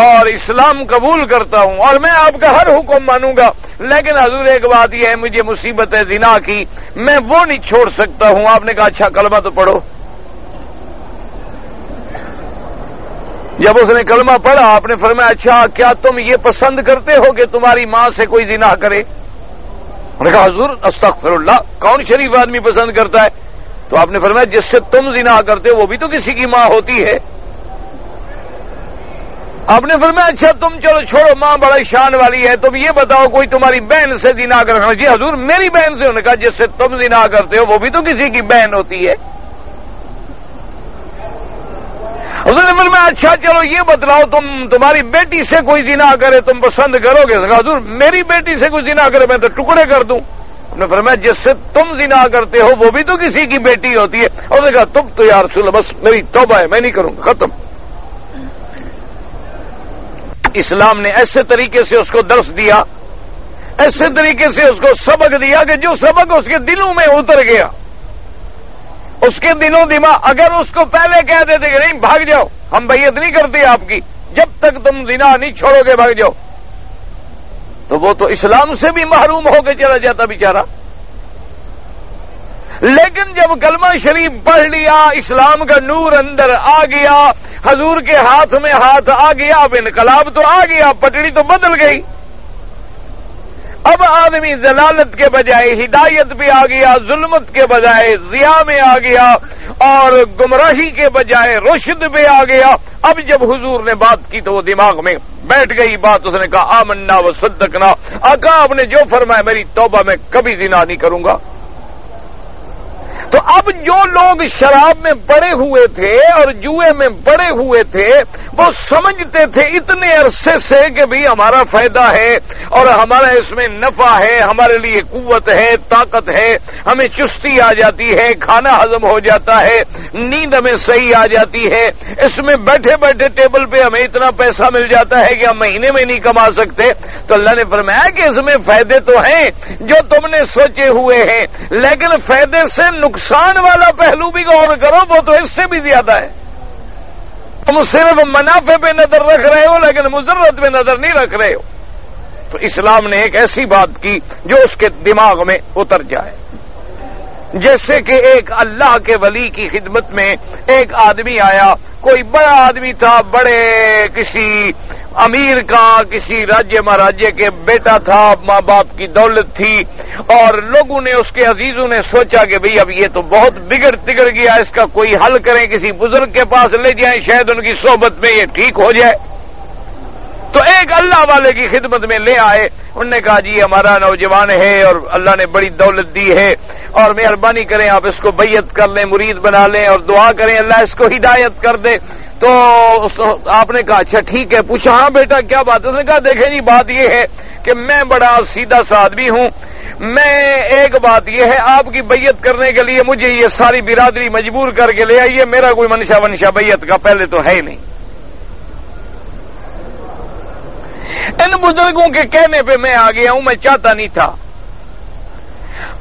اور اسلام قبول کرتا ہوں اور میں آپ کا ہر حکم مانوں گا، لیکن حضور ایک بات یہ ہے مجھے مصیبت ہے زنا کی، میں وہ نہیں چھوڑ سکتا ہوں. آپ نے کہا اچھا کلمہ تو پڑھو. جب اس نے کلمہ پڑھا آپ نے فرمایا اچھا کیا تم یہ پسند کرتے ہو کہ تمہاری ماں سے کوئی زنا کرے؟ انہوں نے کہا حضور استغفر اللہ، کون شریف آدمی پسند کرتا ہے؟ تو آپ نے فرمایا جس سے تم زنا کرتے ہو وہ بھی تو کسی کی ماں ہوتی ہے. آپ نے فرمایا اچھا تم چلو چھوڑو، ماں بڑا شان والی ہے، تم یہ بتاؤ کوئی تمہاری بہن سے زنا کرنا؟ جی حضور میری بہن سے. انہوں نے کہا جس سے تم زنا کرتے ہو وہ بھی تو کسی کی بہن ہوتی ہے. حضور نے فرمایا اچھا چلو یہ بتلاؤ تمہاری بیٹی سے کوئی زنا کرے تم پسند کرو گے؟ حضور میری بیٹی سے کوئی زنا کرے میں تو ٹکڑے کر دوں. انہوں نے فرمایا جس سے تم زنا کرتے ہو وہ بھی تو کسی کی بیٹی ہوتی ہے. اور نے کہا تم تو یا رسول اللہ بس میری توبہ ہے میں نہیں کروں گا، ختم. اسلام نے ایسے طریقے سے اس کو درس دیا، ایسے طریقے سے اس کو سبق دیا کہ جو سبق اس کے دلوں میں اتر گیا. اس کے دماغ اگر اس کو پہلے کہہ دیتے کہ نہیں بھاگ جاؤ ہم بیعت نہیں کرتے آپ کی، جب تک تم زنا نہیں چھوڑو گے بھاگ جاؤ، تو وہ تو اسلام سے بھی محروم ہو کے چلا جاتا بیچارہ. لیکن جب کلمہ شریف پڑھ لیا، اسلام کا نور اندر آ گیا، حضور کے ہاتھ میں ہاتھ آ گیا، اب انقلاب تو آ گیا، پٹڑی تو بدل گئی. اب آدمی ضلالت کے بجائے ہدایت پہ آ گیا، ظلمت کے بجائے ضیاء میں آ گیا اور گمراہی کے بجائے رشد پہ آ گیا. اب جب حضور نے بات کی تو وہ دماغ میں بیٹھ گئی بات. اس نے کہا آمنا و صدقنا، آقا آپ نے جو فرمایا میری توبہ میں کبھی زنا نہیں کروں گا. تو اب جو لوگ شراب میں پڑے ہوئے تھے اور جوئے میں پڑے ہوئے تھے وہ سمجھتے تھے اتنے عرصے سے کہ بھئی ہمارا فائدہ ہے اور ہمارا اس میں نفع ہے، ہمارے لیے قوت ہے، طاقت ہے، ہمیں چستی آ جاتی ہے، کھانا ہضم ہو جاتا ہے، نیند ہمیں صحیح آ جاتی ہے، اس میں بیٹھے بیٹھے ٹیبل پہ ہمیں اتنا پیسہ مل جاتا ہے کہ ہم مہینے میں نہیں کما سکتے۔ تو اللہ نے فرمایا کہ اس میں فائدے تو ہیں جو تم نے سوچے ہوئے ہیں، لیکن فائدے سے نقصان والا پہلو بھی غور کرو، وہ تو اس سے بھی زیادہ ہے۔ تم صرف منافع پہ نظر رکھ رہے ہو لیکن مضرت پہ نظر نہیں رکھ رہے ہو۔ تو اسلام نے ایک ایسی بات کی جو اس کے دماغ میں اتر جائے، جیسے کہ ایک اللہ کے ولی کی خدمت میں ایک آدمی آیا، کوئی بڑا آدمی تھا، بڑے کسی امیر کا، کسی راجیہ مہاراجے کے بیٹا تھا، ماں باپ کی دولت تھی، اور لوگوں نے، اس کے عزیزوں نے سوچا کہ بھئی اب یہ تو بہت بگڑ تگڑ گیا، اس کا کوئی حل کریں، کسی بزرگ کے پاس لے جائیں، شاید ان کی صحبت میں یہ ٹھیک ہو جائے۔ تو ایک اللہ والے کی خدمت میں لے آئے، انہوں نے کہا جی ہمارا نوجوان ہے اور اللہ نے بڑی دولت دی ہے اور مہربانی کریں آپ اس کو بیعت کر لیں، مرید بنا لیں اور دعا کریں اللہ اس کو ہدایت کر دے۔ تو آپ نے کہا اچھا ٹھیک ہے۔ پوچھا ہاں بیٹا کیا بات ہے؟ اس نے کہا دیکھیں جی بات یہ ہے کہ میں بڑا سیدھا سا آدمی ہوں، میں ایک بات یہ ہے آپ کی بیعت کرنے کے لیے مجھے یہ ساری برادری مجبور کر کے لے آئی ہے، میرا کوئی منشا ونشا بیعت کا پہلے تو ہے ہی نہیں۔ ان بزرگوں کے کہنے پہ میں آ گیا ہوں، میں چاہتا نہیں تھا،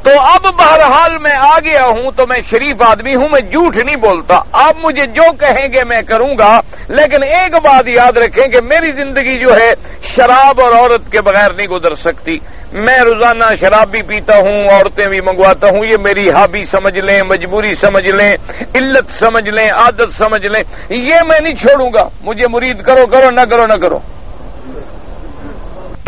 تو اب بہرحال میں آ گیا ہوں، تو میں شریف آدمی ہوں، میں جھوٹ نہیں بولتا، آپ مجھے جو کہیں گے میں کروں گا، لیکن ایک بات یاد رکھیں کہ میری زندگی جو ہے شراب اور عورت کے بغیر نہیں گزر سکتی۔ میں روزانہ شراب بھی پیتا ہوں، عورتیں بھی منگواتا ہوں، یہ میری ہابی سمجھ لیں، مجبوری سمجھ لیں، علت سمجھ لیں، عادت سمجھ لیں، یہ میں نہیں چھوڑوں گا، مجھے مرید کرو کرو نہ کرو نہ کرو۔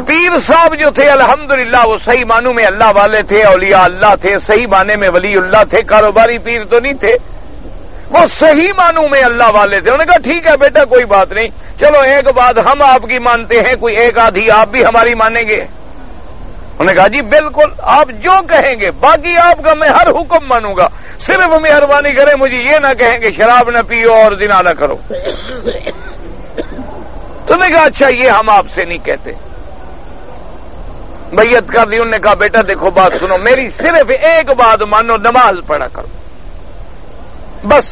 پیر صاحب جو تھے الحمدللہ وہ صحیح معنوں میں اللہ والے تھے، اولیاء اللہ تھے، صحیح معنی میں ولی اللہ تھے، کاروباری پیر تو نہیں تھے، وہ صحیح معنوں میں اللہ والے تھے۔ انہوں نے کہا ٹھیک ہے بیٹا کوئی بات نہیں، چلو ایک بات ہم آپ کی مانتے ہیں، کوئی ایک آدھی آپ بھی ہماری مانیں گے؟ انہوں نے کہا جی بالکل آپ جو کہیں گے، باقی آپ کا میں ہر حکم مانوں گا، صرف مہربانی کریں مجھے یہ نہ کہیں کہ شراب نہ پیو اور زنا نہ کرو۔ تو نے کہا اچھا یہ ہم آپ سے نہیں کہتے۔ بیعت کر لی۔ انہوں نے کہا بیٹا دیکھو بات سنو، میری صرف ایک بات مانو، نماز پڑھا کرو بس،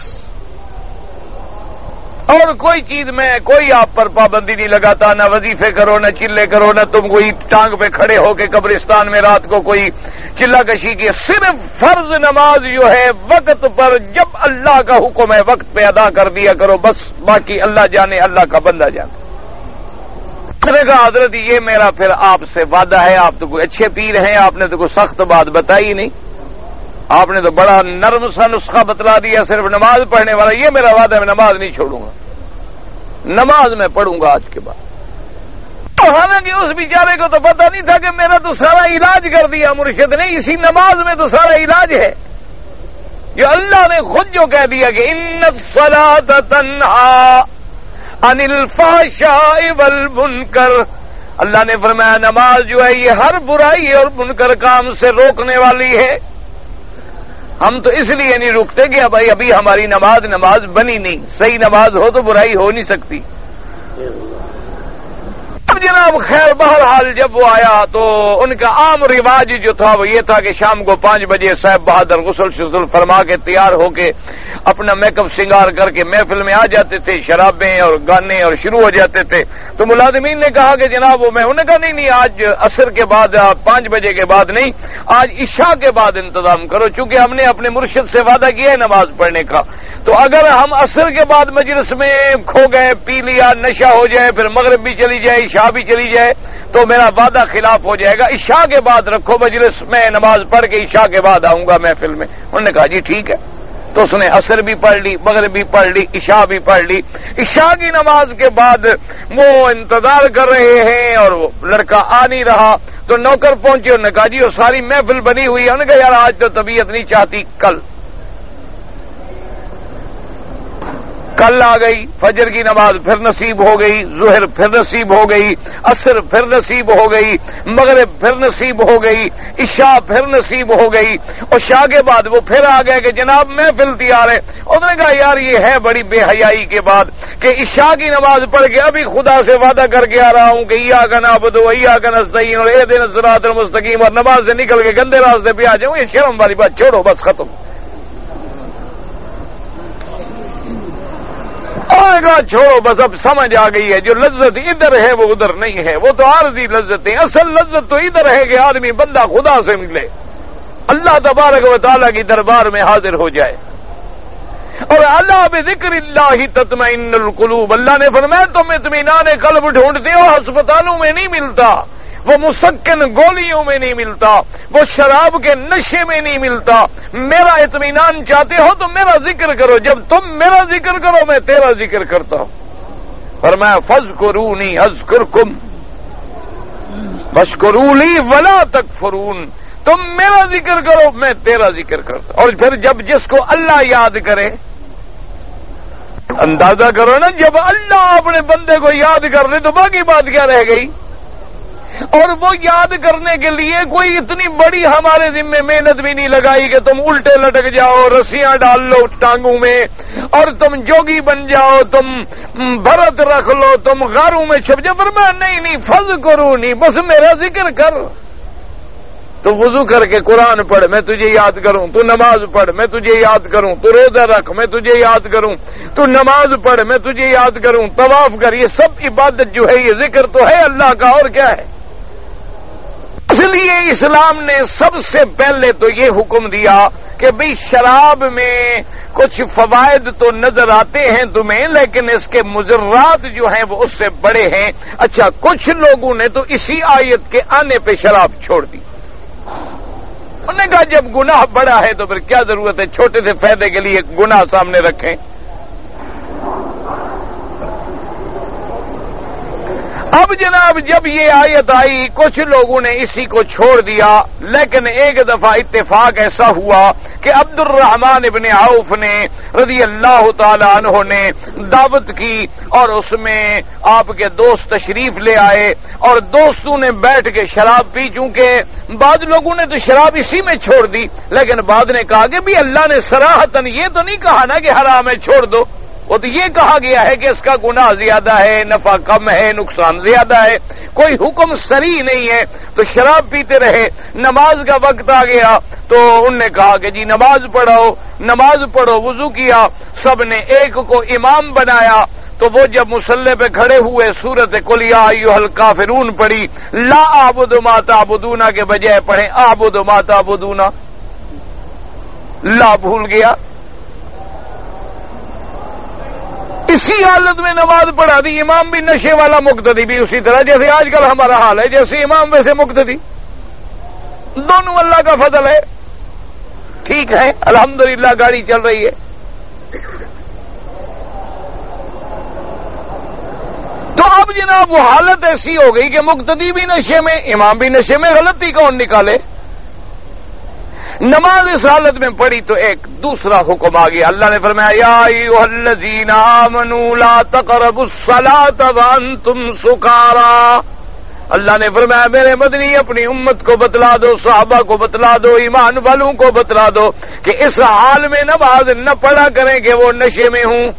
اور کوئی چیز میں کوئی آپ پر پابندی نہیں لگاتا، نہ وظیفے کرو نہ چلے کرو، نہ تم کوئی ٹانگ پہ کھڑے ہو کے قبرستان میں رات کو کوئی چلا کشی کی، صرف فرض نماز جو ہے وقت پر جب اللہ کا حکم ہے وقت پہ ادا کر دیا کرو بس، باقی اللہ جانے، اللہ کا بندہ جانے۔ میں نے کہا حضرت یہ میرا پھر آپ سے وعدہ ہے، آپ تو کوئی اچھے پیر ہیں، آپ نے تو کوئی سخت بات بتائی نہیں، آپ نے تو بڑا نرم سا نسخہ بتلا دیا صرف نماز پڑھنے والا، یہ میرا وعدہ ہے میں نماز نہیں چھوڑوں گا، نماز میں پڑھوں گا آج کے بعد۔ حالانکہ اس بیچارے کو تو پتہ نہیں تھا کہ میرا تو سارا علاج کر دیا مرشد نے، اسی نماز میں تو سارا علاج ہے، یہ اللہ نے خود جو کہہ دیا کہ ان الصلاۃ تنہی عن الفحشاء والمنکر، اللہ نے فرمایا نماز جو ہے یہ ہر برائی اور منکر کام سے روکنے والی ہے۔ ہم تو اس لیے نہیں رکتے کہ بھائی ابھی ہماری نماز بنی نہیں، صحیح نماز ہو تو برائی ہو نہیں سکتی۔ اب جناب خیر بہرحال جب وہ آیا تو ان کا عام رواج جو تھا وہ یہ تھا کہ شام کو 5 بجے صاحب بہادر غسل شسل فرما کے تیار ہو کے اپنا میک اپ سنگار کر کے محفل میں آ جاتے تھے، شرابیں اور گانے اور شروع ہو جاتے تھے۔ تو ملازمین نے کہا کہ جناب وہ میں، انہوں نے کہا نہیں آج عصر کے بعد 5 بجے کے بعد نہیں، آج عشاء کے بعد انتظام کرو، چونکہ ہم نے اپنے مرشد سے وعدہ کیا ہے نماز پڑھنے کا، تو اگر ہم عصر کے بعد مجلس میں کھو گئے، پی لیا، نشہ ہو جائے، پھر مغرب بھی چلی جائے، عشاء بھی چلی جائے تو میرا وعدہ خلاف ہو جائے گا، عشاء کے بعد رکھو مجلس، میں نماز پڑھ کے عشاء کے بعد آؤں گا محفل میں۔ انہوں نے کہا جی ٹھیک ہے، تو اس نے عصر بھی پڑھ لی، مغرب بھی پڑھ لی، عشاء بھی پڑھ لی۔ عشاء کی نماز کے بعد وہ انتظار کر رہے ہیں اور وہ لڑکا آ نہیں رہا، تو نوکر پہنچے، انہوں نے کہا جی وہ ساری محفل بنی ہوئی ہے، انہوں نے کہا یار آج تو طبیعت نہیں چاہتی، کل آ گئی، فجر کی نماز پھر نصیب ہو گئی، ظہر پھر نصیب ہو گئی، عصر پھر نصیب ہو گئی، مغرب پھر نصیب ہو گئی، عشاء پھر نصیب ہو گئی، اور عشاء کے بعد وہ پھر آ گئے کہ جناب محفل تیار ہے۔ انہوں نے کہا یار یہ ہے بڑی بے حیائی کے بعد کہ عشاء کی نماز پڑھ کے ابھی خدا سے وعدہ کر کے آ رہا ہوں کہ ایاک نعبد و ایاک نستعین اور اہدنا الصراط المستقیم، اور نماز سے نکل کے گندے راستے پہ آ جاؤں، یہ شرم والی بات چھوڑو، بس ختم۔ کہا چھوڑو بس، اب سمجھ آ گئی ہے جو لذت ادھر ہے وہ ادھر نہیں ہے، وہ تو عارضی لذتیں، اصل لذت تو ادھر ہے کہ آدمی بندہ خدا سے ملے، اللہ تبارک و تعالیٰ کی دربار میں حاضر ہو جائے۔ اور اللہ بذکر اللہ تطمئن القلوب، اللہ نے فرمایا تم اطمینان قلب ڈھونڈتے ہو ہسپتالوں میں نہیں ملتا، وہ مسکن گولیوں میں نہیں ملتا، وہ شراب کے نشے میں نہیں ملتا۔ میرا اطمینان چاہتے ہو تو میرا ذکر کرو، جب تم میرا ذکر کرو میں تیرا ذکر کرتا ہوں۔ فرمایا فاذکرونی اذکرکم واشکروا ولا تکفرون، تم میرا ذکر کرو میں تیرا ذکر کرتا ہوں۔ اور پھر جب جس کو اللہ یاد کرے، اندازہ کرو نا، جب اللہ اپنے بندے کو یاد کر لے تو باقی بات کیا رہ گئی؟ اور وہ یاد کرنے کے لیے کوئی اتنی بڑی ہمارے ذمہ محنت بھی نہیں لگائی کہ تم الٹے لٹک جاؤ، رسیاں ڈال لو ٹانگوں میں، اور تم جوگی بن جاؤ، تم بھرت رکھ لو، تم غاروں میں چھپ جاؤ۔ فرمایا نہیں فذکرونی، بس میرا ذکر کر۔ تو وضو کر کے قرآن پڑھ میں تجھے یاد کروں، تو نماز پڑھ میں تجھے یاد کروں، تو روزہ رکھ میں تجھے یاد کروں، تو نماز پڑھ میں تجھے یاد کروں، طواف کر، یہ سب عبادت جو ہے یہ ذکر تو ہے اللہ کا، اور کیا ہے؟ اس لیے اسلام نے سب سے پہلے تو یہ حکم دیا کہ بھئی شراب میں کچھ فوائد تو نظر آتے ہیں تمہیں، لیکن اس کے مضرات جو ہیں وہ اس سے بڑے ہیں۔ اچھا، کچھ لوگوں نے تو اسی آیت کے آنے پہ شراب چھوڑ دی، انہوں نے کہا جب گناہ بڑا ہے تو پھر کیا ضرورت ہے چھوٹے سے فائدے کے لیے گناہ سامنے رکھیں۔ اب جناب جب یہ آیت آئی کچھ لوگوں نے اسی کو چھوڑ دیا، لیکن ایک دفعہ اتفاق ایسا ہوا کہ عبد الرحمن ابن عوف نے رضی اللہ تعالی عنہ نے دعوت کی، اور اس میں آپ کے دوست تشریف لے آئے، اور دوستوں نے بیٹھ کے شراب پی۔ چونکہ بعض لوگوں نے تو شراب اسی میں چھوڑ دی، لیکن بعض نے کہا کہ بھی اللہ نے صراحتاً یہ تو نہیں کہا نا کہ حرام ہے چھوڑ دو، وہ تو یہ کہا گیا ہے کہ اس کا گناہ زیادہ ہے، نفع کم ہے، نقصان زیادہ ہے، کوئی حکم صریح نہیں ہے۔ تو شراب پیتے رہے، نماز کا وقت آ گیا تو انہوں نے کہا کہ جی نماز پڑھو، وضو کیا، سب نے ایک کو امام بنایا۔ تو وہ جب مصلی پہ کھڑے ہوئے سورۃ قل یا ایھا الکافرون پڑھی، لا اعبد ما تعبدون کے بجائے پڑھیں اعبد ما تعبدون، لا بھول گیا، اسی حالت میں نماز پڑھا دی، امام بھی نشے والا، مقتدی بھی اسی طرح، جیسے آج کل ہمارا حال ہے، جیسے امام ویسے مقتدی، دونوں اللہ کا فضل ہے، ٹھیک ہے الحمدللہ گاڑی چل رہی ہے۔ تو اب جناب وہ حالت ایسی ہو گئی کہ مقتدی بھی نشے میں، امام بھی نشے میں، غلطی کون نکالے؟ نماز اس حالت میں پڑھی تو ایک دوسرا حکم آ گیا، اللہ نے فرمایا یا ایھا الذین آمنوا لا تقربوا الصلاۃ وانتم سکارا، اللہ نے فرمایا میرے مدنی اپنی امت کو بتلا دو، صحابہ کو بتلا دو، ایمان والوں کو بتلا دو کہ اس حال میں نماز نہ پڑھا کریں کہ وہ نشے میں ہوں۔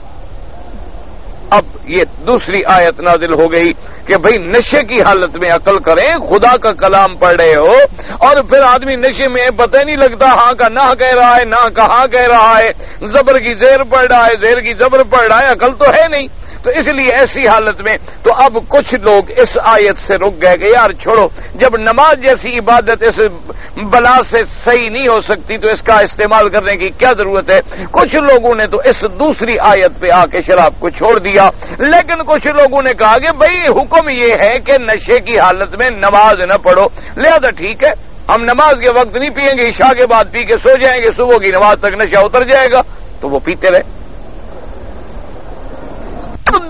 اب یہ دوسری آیت نازل ہو گئی کہ بھئی نشے کی حالت میں عقل کریں، خدا کا کلام پڑھ رہے ہو اور پھر آدمی نشے میں پتہ نہیں لگتا ہاں کا نہ کہہ رہا ہے، نہ کہاں کہہ رہا ہے، زبر کی زیر پڑھ رہا ہے، زیر کی زبر پڑھ رہا ہے، عقل تو ہے نہیں۔ تو اس لیے ایسی حالت میں تو اب کچھ لوگ اس آیت سے رک گئے کہ یار چھوڑو، جب نماز جیسی عبادت اس بلا سے صحیح نہیں ہو سکتی تو اس کا استعمال کرنے کی کیا ضرورت ہے۔ کچھ لوگوں نے تو اس دوسری آیت پہ آ کے شراب کو چھوڑ دیا، لیکن کچھ لوگوں نے کہا کہ بھئی حکم یہ ہے کہ نشے کی حالت میں نماز نہ پڑھو، لہذا ٹھیک ہے ہم نماز کے وقت نہیں پیئیں گے، عشاء کے بعد پی کے سو جائیں گے، صبح کی نماز تک نشہ اتر جائے گا۔ تو وہ پیتے رہے۔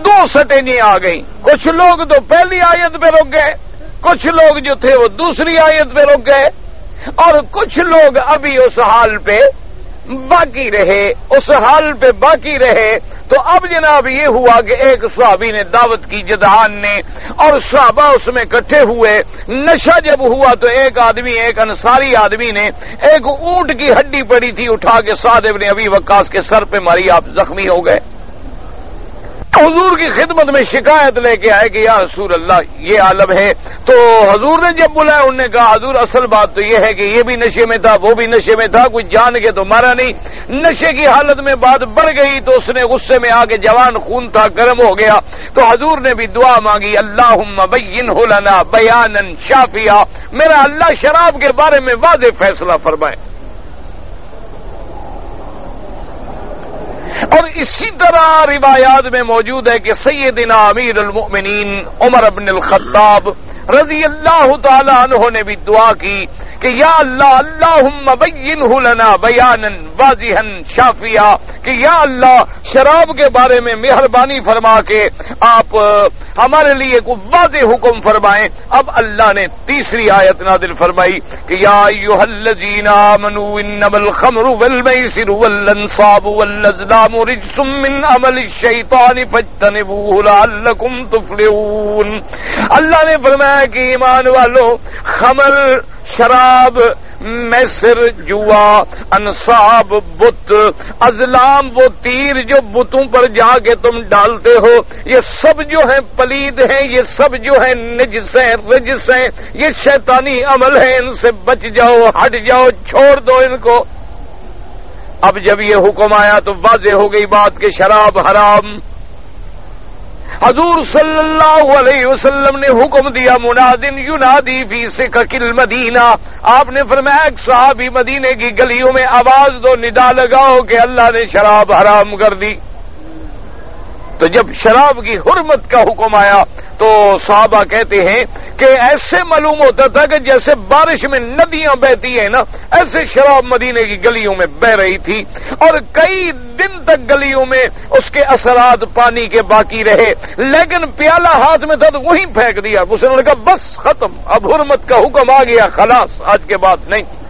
دو سٹینجیں آ گئیں، کچھ لوگ تو پہلی آیت پہ رک گئے، کچھ لوگ جو تھے وہ دوسری آیت پہ رک گئے، اور کچھ لوگ ابھی اس حال پہ باقی رہے، اس حال پہ باقی رہے۔ تو اب جناب یہ ہوا کہ ایک صحابی نے دعوت کی جدعان نے اور صحابہ اس میں اکٹھے ہوئے. نشہ جب ہوا تو ایک آدمی، ایک انصاری آدمی نے ایک اونٹ کی ہڈی پڑی تھی اٹھا کے سعد بن ابی وقاص کے سر پہ ماری، آپ زخمی ہو گئے. حضور کی خدمت میں شکایت لے کے آئے کہ یا رسول اللہ یہ عالم ہے. تو حضور نے جب بلایا انہوں نے کہا حضور اصل بات تو یہ ہے کہ یہ بھی نشے میں تھا، وہ بھی نشے میں تھا، کچھ جان کے تو مارا نہیں. نشے کی حالت میں بات بڑھ گئی تو اس نے غصے میں آ کے جوان خون تھا گرم ہو گیا. تو حضور نے بھی دعا مانگی اللہم بینہ لنا بیانا شافیا، میرا اللہ شراب کے بارے میں واضح فیصلہ فرمائے. اور اسی طرح روایات میں موجود ہے کہ سیدنا امیر المؤمنین عمر بن الخطاب رضی اللہ تعالی عنہ نے بھی دعا کی کہ یا اللہ اللہم بینہ لنا بیانا واضحا شافیا، کہ یا اللہ شراب کے بارے میں مہربانی فرما کے آپ ہمارے لیے کو واضح حکم فرمائیں. اب اللہ نے تیسری آیت نازل فرمائی کہ یا ایھا الذین آمنوا انما الخمر والمیسر والانصاب والازلام رجس من عمل الشیطان فاجتنبوه لعلکم تفلحون. اللہ نے فرمایا کہ ایمان والو، خمر، شراب، میسر، جوا، انصاب، بت، ازلام، وہ تیر جو بتوں پر جا کے تم ڈالتے ہو، یہ سب جو ہیں پلید ہیں، یہ سب جو ہیں نجس ہیں، رجس ہیں، یہ شیطانی عمل ہے، ان سے بچ جاؤ، ہٹ جاؤ، چھوڑ دو ان کو. اب جب یہ حکم آیا تو واضح ہو گئی بات کہ شراب حرام. حضور صلی اللہ علیہ وسلم نے حکم دیا منادن ینادی فی سکک المدینہ، آپ نے فرمایا ایک صحابی مدینے کی گلیوں میں آواز دو، ندا لگاؤ کہ اللہ نے شراب حرام کر دی. تو جب شراب کی حرمت کا حکم آیا تو صحابہ کہتے ہیں کہ ایسے معلوم ہوتا تھا کہ جیسے بارش میں ندیاں بہتی ہیں نا، ایسے شراب مدینے کی گلیوں میں بہ رہی تھی اور کئی دن تک گلیوں میں اس کے اثرات پانی کے باقی رہے. لیکن پیالہ ہاتھ میں تھا تو وہیں پھینک دیا. اس نے کہا بس ختم، اب حرمت کا حکم آ گیا، خلاص آج کے بعد نہیں.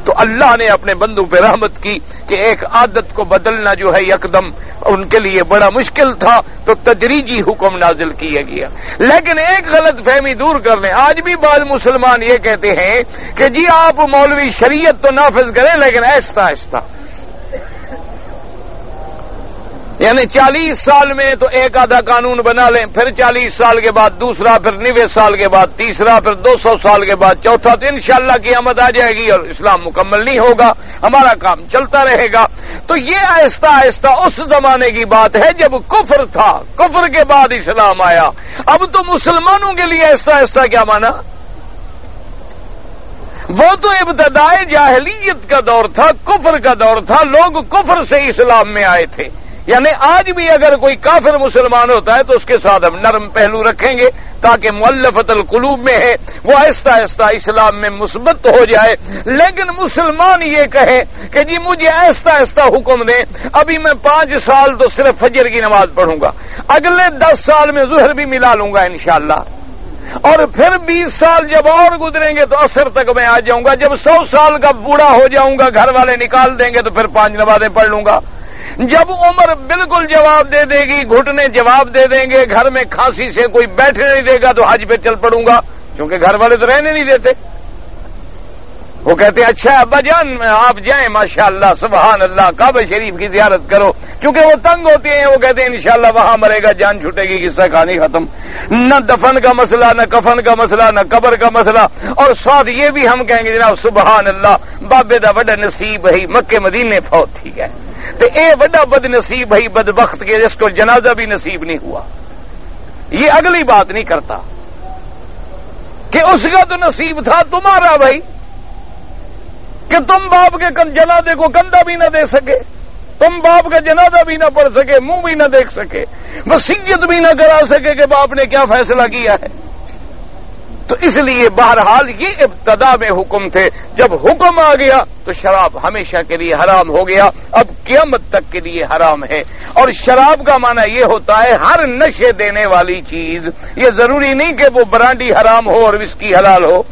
تو اللہ نے اپنے بندوں پہ رحمت کی کہ ایک عادت کو بدلنا جو ہے یکدم ان کے لیے بڑا مشکل تھا، تو تدریجی حکم نازل کیا گیا. لیکن ایک غلط فہمی دور کر لیں، آج بھی بعض مسلمان یہ کہتے ہیں کہ جی آپ مولوی شریعت تو نافذ کریں لیکن آہستہ آہستہ، یعنی 40 سال میں تو ایک آدھا قانون بنا لیں، پھر 40 سال کے بعد دوسرا، پھر 90 سال کے بعد تیسرا، پھر 200 سال کے بعد چوتھا، تو انشاءاللہ قیامت آ جائے گی اور اسلام مکمل نہیں ہوگا، ہمارا کام چلتا رہے گا. تو یہ آہستہ آہستہ اس زمانے کی بات ہے جب کفر تھا، کفر کے بعد اسلام آیا. اب تو مسلمانوں کے لیے آہستہ آہستہ کیا مانا؟ وہ تو ابتدائے جاہلیت کا دور تھا، کفر کا دور تھا، لوگ کفر سے اسلام میں آئے تھے. یعنی آج بھی اگر کوئی کافر مسلمان ہوتا ہے تو اس کے ساتھ ہم نرم پہلو رکھیں گے تاکہ مؤلفۃ القلوب میں ہے وہ آہستہ آہستہ اسلام میں مثبت ہو جائے. لیکن مسلمان یہ کہے کہ جی مجھے آہستہ آہستہ حکم دیں، ابھی میں 5 سال تو صرف فجر کی نماز پڑھوں گا، اگلے 10 سال میں ظہر بھی ملا لوں گا انشاءاللہ، اور پھر 20 سال جب اور گزریں گے تو عصر تک میں آ جاؤں گا، جب 100 سال کا بوڑھا ہو جاؤں گا گھر والے نکال دیں گے تو پھر 5 نمازیں پڑھ لوں گا. جب عمر بالکل جواب دے دے گی، گھٹنے جواب دے دیں گے، گھر میں کھانسی سے کوئی بیٹھنے نہیں دے گا تو حج پہ چل پڑوں گا، کیونکہ گھر والے تو رہنے نہیں دیتے. وہ کہتے ہیں اچھا ابا جان آپ جائیں، ماشاءاللہ سبحان اللہ، کعبہ شریف کی زیارت کرو، کیونکہ وہ تنگ ہوتے ہیں. وہ کہتے ہیں انشاءاللہ وہاں مرے گا جان چھوٹے گی، قصہ کہانی ختم. نہ دفن کا مسئلہ، نہ کفن کا مسئلہ، نہ قبر کا مسئلہ. اور ساتھ یہ بھی ہم کہیں گے جناب سبحان اللہ بابے دا بڑا نصیب ہے مکے مدینے فوت تھی گئے، تو اے بڑا بد نصیب ہے بدبخت کے جس کو جنازہ بھی نصیب نہیں ہوا. یہ اگلی بات نہیں کرتا کہ اس کا تو نصیب تھا تمہارا بھائی کہ تم باپ کے جنازے کو کندھا بھی نہ دے سکے، تم باپ کا جنازہ بھی نہ پڑھ سکے، منہ بھی نہ دیکھ سکے، وصیت بھی نہ کرا سکے کہ باپ نے کیا فیصلہ کیا ہے. تو اس لیے بہرحال یہ ابتدا میں حکم تھے، جب حکم آ گیا تو شراب ہمیشہ کے لیے حرام ہو گیا، اب قیامت تک کے لیے حرام ہے. اور شراب کا معنی یہ ہوتا ہے ہر نشے دینے والی چیز. یہ ضروری نہیں کہ وہ برانڈی حرام ہو اور وسکی حلال ہو،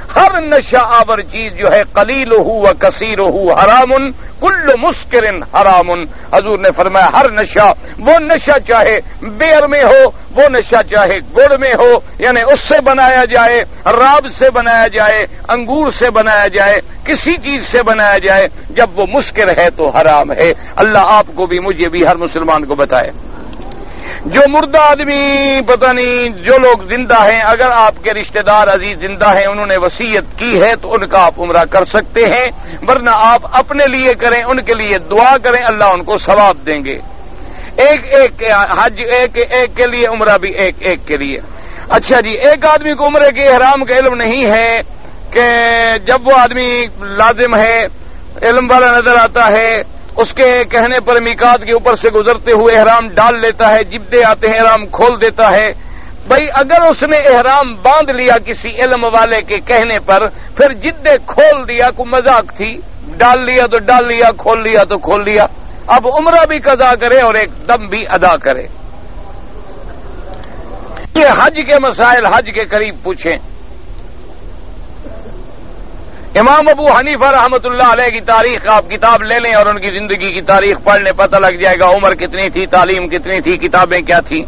ہر نشہ آور چیز جو ہے قلیل ہو و کثیر ہو حرام، کل مسکر حرام۔ حضور نے فرمایا ہر نشہ، وہ نشہ چاہے بیئر میں ہو، وہ نشہ چاہے گڑ میں ہو، یعنی اس سے بنایا جائے، راب سے بنایا جائے، انگور سے بنایا جائے، کسی چیز سے بنایا جائے، جب وہ مسکر ہے تو حرام ہے۔ اللہ آپ کو بھی مجھے بھی ہر مسلمان کو بتائے۔ جو مردہ آدمی پتہ نہیں، جو لوگ زندہ ہیں، اگر آپ کے رشتہ دار عزیز زندہ ہیں، انہوں نے وصیت کی ہے تو ان کا آپ عمرہ کر سکتے ہیں، ورنہ آپ اپنے لیے کریں، ان کے لیے دعا کریں، اللہ ان کو ثواب دیں گے۔ ایک حج ایک کے لیے، عمرہ بھی ایک کے لیے۔ اچھا جی، ایک آدمی کو عمرے کے احرام کا علم نہیں ہے کہ جب وہ آدمی لازم ہے، علم والا نظر آتا ہے، اس کے کہنے پر میقات کے اوپر سے گزرتے ہوئے احرام ڈال لیتا ہے، جبدے آتے ہیں احرام کھول دیتا ہے۔ بھائی اگر اس نے احرام باندھ لیا کسی علم والے کے کہنے پر، پھر جدے کھول دیا، کوئی مذاق تھی، ڈال لیا تو ڈال لیا، کھول لیا تو کھول لیا، اب عمرہ بھی قضا کرے اور ایک دم بھی ادا کرے۔ یہ حج کے مسائل حج کے قریب پوچھیں۔ امام ابو حنیفہ رحمۃ اللہ علیہ کی تاریخ آپ کتاب لے لیں اور ان کی زندگی کی تاریخ پڑھ لیں، پتہ لگ جائے گا عمر کتنی تھی، تعلیم کتنی تھی، کتابیں کیا تھیں۔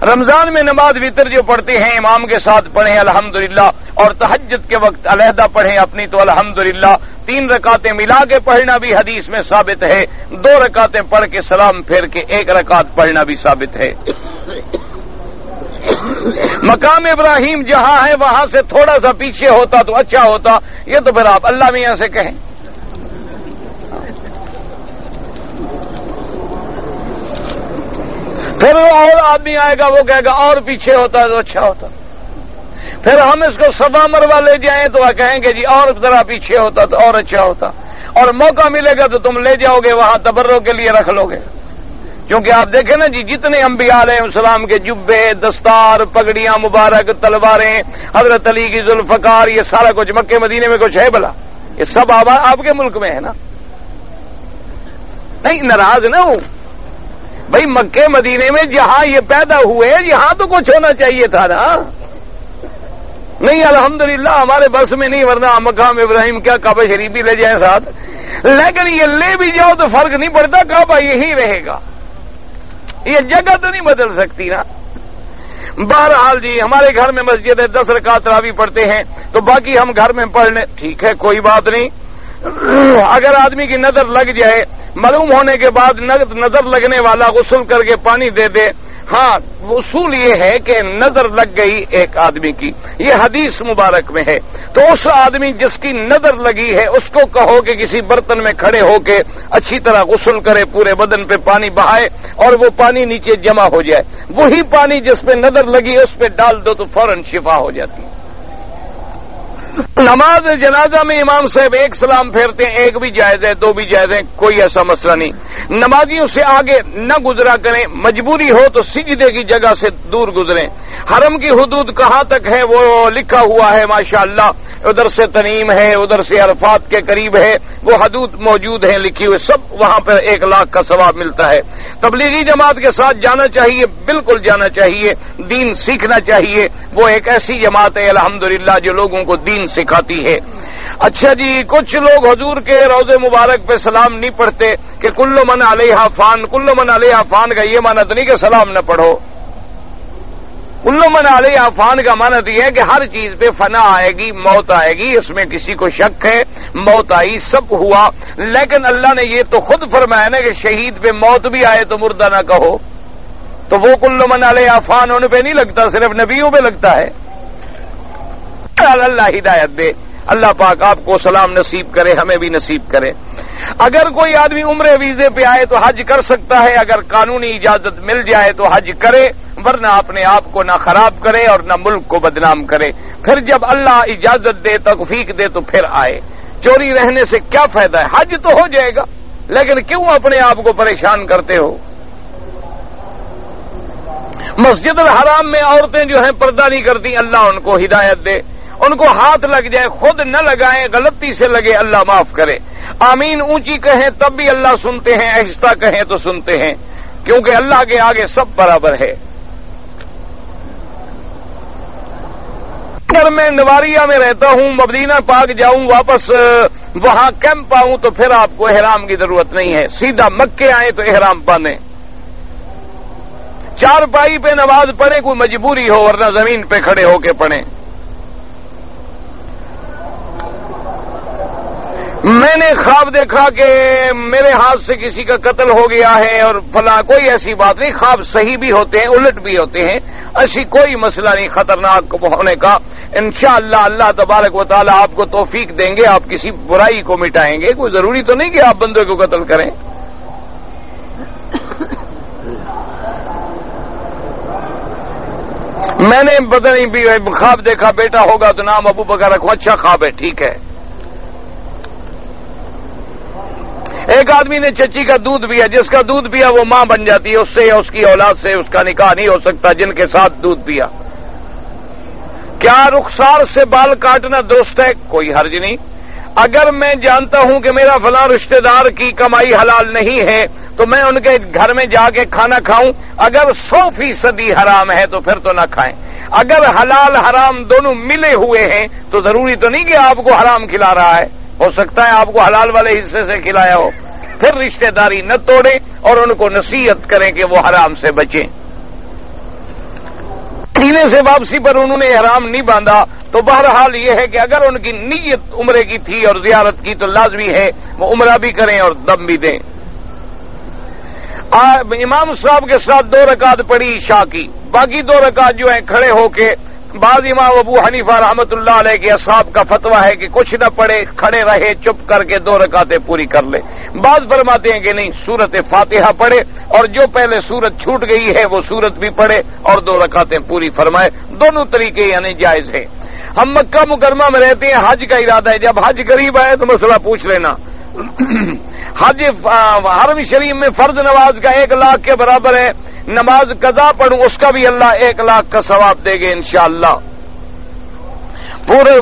رمضان میں نماز وتر جو پڑھتے ہیں امام کے ساتھ پڑھیں الحمدللہ، اور تہجد کے وقت علیحدہ پڑھیں اپنی تو الحمدللہ۔ 3 رکعتیں ملا کے پڑھنا بھی حدیث میں ثابت ہے، 2 رکعتیں پڑھ کے سلام پھیر کے 1 رکعت پڑھنا بھی ثابت ہے۔ مقام ابراہیم جہاں ہے وہاں سے تھوڑا سا پیچھے ہوتا تو اچھا ہوتا، یہ تو پھر آپ اللہ میاں سے کہیں۔ پھر وہ اور آدمی آئے گا، وہ کہے گا اور پیچھے ہوتا تو اچھا ہوتا۔ پھر ہم اس کو صفا مروا لے جائیں تو وہ کہیں گے جی اور ذرا پیچھے ہوتا تو اور اچھا ہوتا، اور موقع ملے گا تو تم لے جاؤ گے وہاں، تبرک کے لیے رکھ لو گے۔ کیونکہ آپ دیکھیں نا جی، جتنے انبیاء علیہ السلام کے جبے، دستار، پگڑیاں مبارک، تلواریں، حضرت علی کی ذوالفقار، یہ سارا کچھ مکے مدینے میں کچھ ہے بلا؟ یہ سب آپ کے ملک میں ہے نا؟ نہیں ناراض نہ ہوں بھائی، مکے مدینے میں جہاں یہ پیدا ہوئے یہاں تو کچھ ہونا چاہیے تھا نا۔ نہیں الحمدللہ ہمارے بس میں نہیں، ورنہ مقام ابراہیم کیا کعبہ شریف بھی لے جائیں ساتھ، لیکن یہ لے بھی جاؤ تو فرق نہیں پڑتا، کعبہ یہی رہے گا، یہ جگہ تو نہیں بدل سکتی نا۔ بہرحال جی، ہمارے گھر میں مسجد ہے، 10 رکعت تراویح پڑھتے ہیں تو باقی ہم گھر میں پڑھ لیں، ٹھیک ہے کوئی بات نہیں۔ اگر آدمی کی نظر لگ جائے، معلوم ہونے کے بعد نظر لگنے والا غسل کر کے پانی دے دے، ہاں اصول یہ ہے کہ نظر لگ گئی ایک آدمی کی، یہ حدیث مبارک میں ہے، تو اس آدمی جس کی نظر لگی ہے اس کو کہو کہ کسی برتن میں کھڑے ہو کے اچھی طرح غسل کرے، پورے بدن پہ پانی بہائے اور وہ پانی نیچے جمع ہو جائے، وہی پانی جس پہ نظر لگی اس پہ ڈال دو تو فوراً شفا ہو جاتی ہے۔ نماز جنازہ میں امام صاحب 1 سلام پھیرتے ہیں، 1 بھی جائز ہے، 2 بھی جائز ہے، کوئی ایسا مسئلہ نہیں۔ نمازیوں سے آگے نہ گزرا کریں، مجبوری ہو تو سجدے کی جگہ سے دور گزریں۔ حرم کی حدود کہاں تک ہے وہ لکھا ہوا ہے ماشاءاللہ، ادھر سے تنعیم ہے، ادھر سے عرفات کے قریب ہے، وہ حدود موجود ہیں لکھی ہوئے، سب وہاں پر 1 لاکھ کا ثواب ملتا ہے۔ تبلیغی جماعت کے ساتھ جانا چاہیے، بالکل جانا چاہیے، دین سیکھنا چاہیے، وہ ایک ایسی جماعت ہے الحمدللہ جو لوگوں کو دین سکھاتی ہے۔ اچھا جی، کچھ لوگ حضور کے روضے مبارک پہ سلام نہیں پڑھتے کہ کل من علیہا فان، کل من علیہا فان کا یہ معنی تو نہیں کہ سلام نہ پڑھو، کل من علیہا فان کا معنی تو یہ ہے کہ ہر چیز پہ فنا آئے گی، موت آئے گی، اس میں کسی کو شک ہے، موت آئی، سب ہوا، لیکن اللہ نے یہ تو خود فرمایا نا کہ شہید پہ موت بھی آئے تو مردہ نہ کہو، تو وہ کل من علیہا فان ان پہ نہیں لگتا، صرف نبیوں پہ لگتا ہے۔ اللہ ہدایت دے، اللہ پاک آپ کو سلام نصیب کرے، ہمیں بھی نصیب کرے۔ اگر کوئی آدمی عمرے ویزے پہ آئے تو حج کر سکتا ہے، اگر قانونی اجازت مل جائے تو حج کرے، ورنہ اپنے آپ کو نہ خراب کرے اور نہ ملک کو بدنام کرے، پھر جب اللہ اجازت دے، توفیق دے تو پھر آئے۔ چوری رہنے سے کیا فائدہ ہے؟ حج تو ہو جائے گا، لیکن کیوں اپنے آپ کو پریشان کرتے ہو؟ مسجد الحرام میں عورتیں جو ہیں پردہ نہیں کرتی، اللہ ان کو ہدایت دے، ان کو ہاتھ لگ جائے، خود نہ لگائیں، غلطی سے لگے، اللہ معاف کرے۔ آمین اونچی کہیں تب بھی اللہ سنتے ہیں، آہستہ کہیں تو سنتے ہیں، کیونکہ اللہ کے آگے سب برابر ہے۔ اگر میں نواریہ میں رہتا ہوں، مدینہ پاک جاؤں، واپس وہاں کیمپ آؤں، تو پھر آپ کو احرام کی ضرورت نہیں ہے، سیدھا مکے آئیں تو احرام باندھیں، چارپائی پہ نماز پڑھیں، کوئی مجبوری ہو، ورنہ زمین پہ کھڑے ہو کے پڑھیں۔ میں نے خواب دیکھا کہ میرے ہاتھ سے کسی کا قتل ہو گیا ہے اور فلاں، کوئی ایسی بات نہیں، خواب صحیح بھی ہوتے ہیں، الٹ بھی ہوتے ہیں، ایسی کوئی مسئلہ نہیں خطرناک ہونے کا۔ انشاءاللہ اللہ تبارک و تعالی آپ کو توفیق دیں گے، آپ کسی برائی کو مٹائیں گے، کوئی ضروری تو نہیں کہ آپ بندے کو قتل کریں۔ میں نے پتہ نہیں خواب دیکھا بیٹا ہوگا تو نام ابو بکر رکھو، اچھا خواب ہے، ٹھیک ہے۔ ایک آدمی نے چچی کا دودھ پیا، جس کا دودھ پیا وہ ماں بن جاتی ہے، اس سے یا اس کی اولاد سے اس کا نکاح نہیں ہو سکتا جن کے ساتھ دودھ پیا۔ کیا رخسار سے بال کاٹنا درست ہے؟ کوئی حرج نہیں۔ اگر میں جانتا ہوں کہ میرا فلاں رشتہ دار کی کمائی حلال نہیں ہے تو میں ان کے گھر میں جا کے کھانا کھاؤں، اگر 100% حرام ہے تو پھر تو نہ کھائیں۔ اگر حلال حرام دونوں ملے ہوئے ہیں تو ضروری تو نہیں کہ آپ کو حرام کھلا رہا ہے، ہو سکتا ہے آپ کو حلال والے حصے سے کھلایا ہو۔ پھر رشتہ داری نہ توڑیں اور ان کو نصیحت کریں کہ وہ حرام سے بچیں۔ سینے سے واپسی پر انہوں نے احرام نہیں باندھا تو بہرحال یہ ہے کہ اگر ان کی نیت عمرے کی تھی اور زیارت کی تو لازمی ہے وہ عمرہ بھی کریں اور دم بھی دیں۔ امام صاحب کے ساتھ 2 رکعت پڑھی عشاء کی، باقی 2 رکعت جو ہیں کھڑے ہو کے، بعض امام ابو حنیفہ رحمۃ اللہ علیہ کے اصحاب کا فتویٰ ہے کہ کچھ نہ پڑھے، کھڑے رہے، چپ کر کے 2 رکعتیں پوری کر لے۔ بعض فرماتے ہیں کہ نہیں، سورت فاتحہ پڑھے اور جو پہلے سورت چھوٹ گئی ہے وہ سورت بھی پڑھے اور 2 رکعتیں پوری فرمائے، دونوں طریقے یعنی جائز ہیں۔ ہم مکہ مکرمہ میں رہتے ہیں، حج کا ارادہ ہے، جب حج قریب آئے تو مسئلہ پوچھ لینا۔ حج حرم شریف میں فرض نماز کا 1 لاکھ کے برابر ہے، نماز قضا پڑھوں اس کا بھی اللہ 1 لاکھ کا ثواب دے گے انشاءاللہ۔ پورے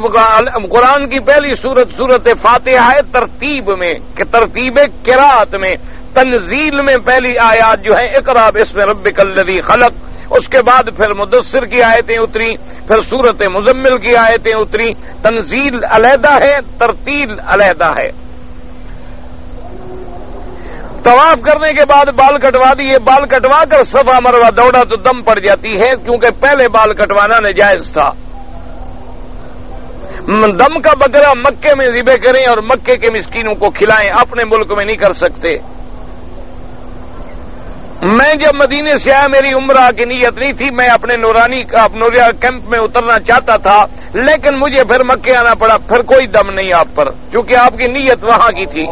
قرآن کی پہلی سورت فاتحہ ہے، ترتیب میں، کہ ترتیب قرات میں، تنزیل میں پہلی آیات جو ہیں اقرا باسم ربک الذی خلق، اس کے بعد پھر مدثر کی آیتیں اتری، پھر سورت مزمل کی آیتیں اتری۔ تنزیل علیحدہ ہے، ترتیل علیحدہ ہے۔ طواف کرنے کے بعد بال کٹوا دیے، بال کٹوا کر صفا مروہ دوڑا تو دم پڑ جاتی ہے، کیونکہ پہلے بال کٹوانا ناجائز تھا۔ دم کا بکرا مکے میں ذبح کریں اور مکے کے مسکینوں کو کھلائیں، اپنے ملک میں نہیں کر سکتے۔ میں جب مدینے سے آیا میری عمرہ کی نیت نہیں تھی، میں اپنے نورانی کیمپ میں اترنا چاہتا تھا، لیکن مجھے پھر مکے آنا پڑا، پھر کوئی دم نہیں آپ پر، کیونکہ آپ کی نیت وہاں کی تھی۔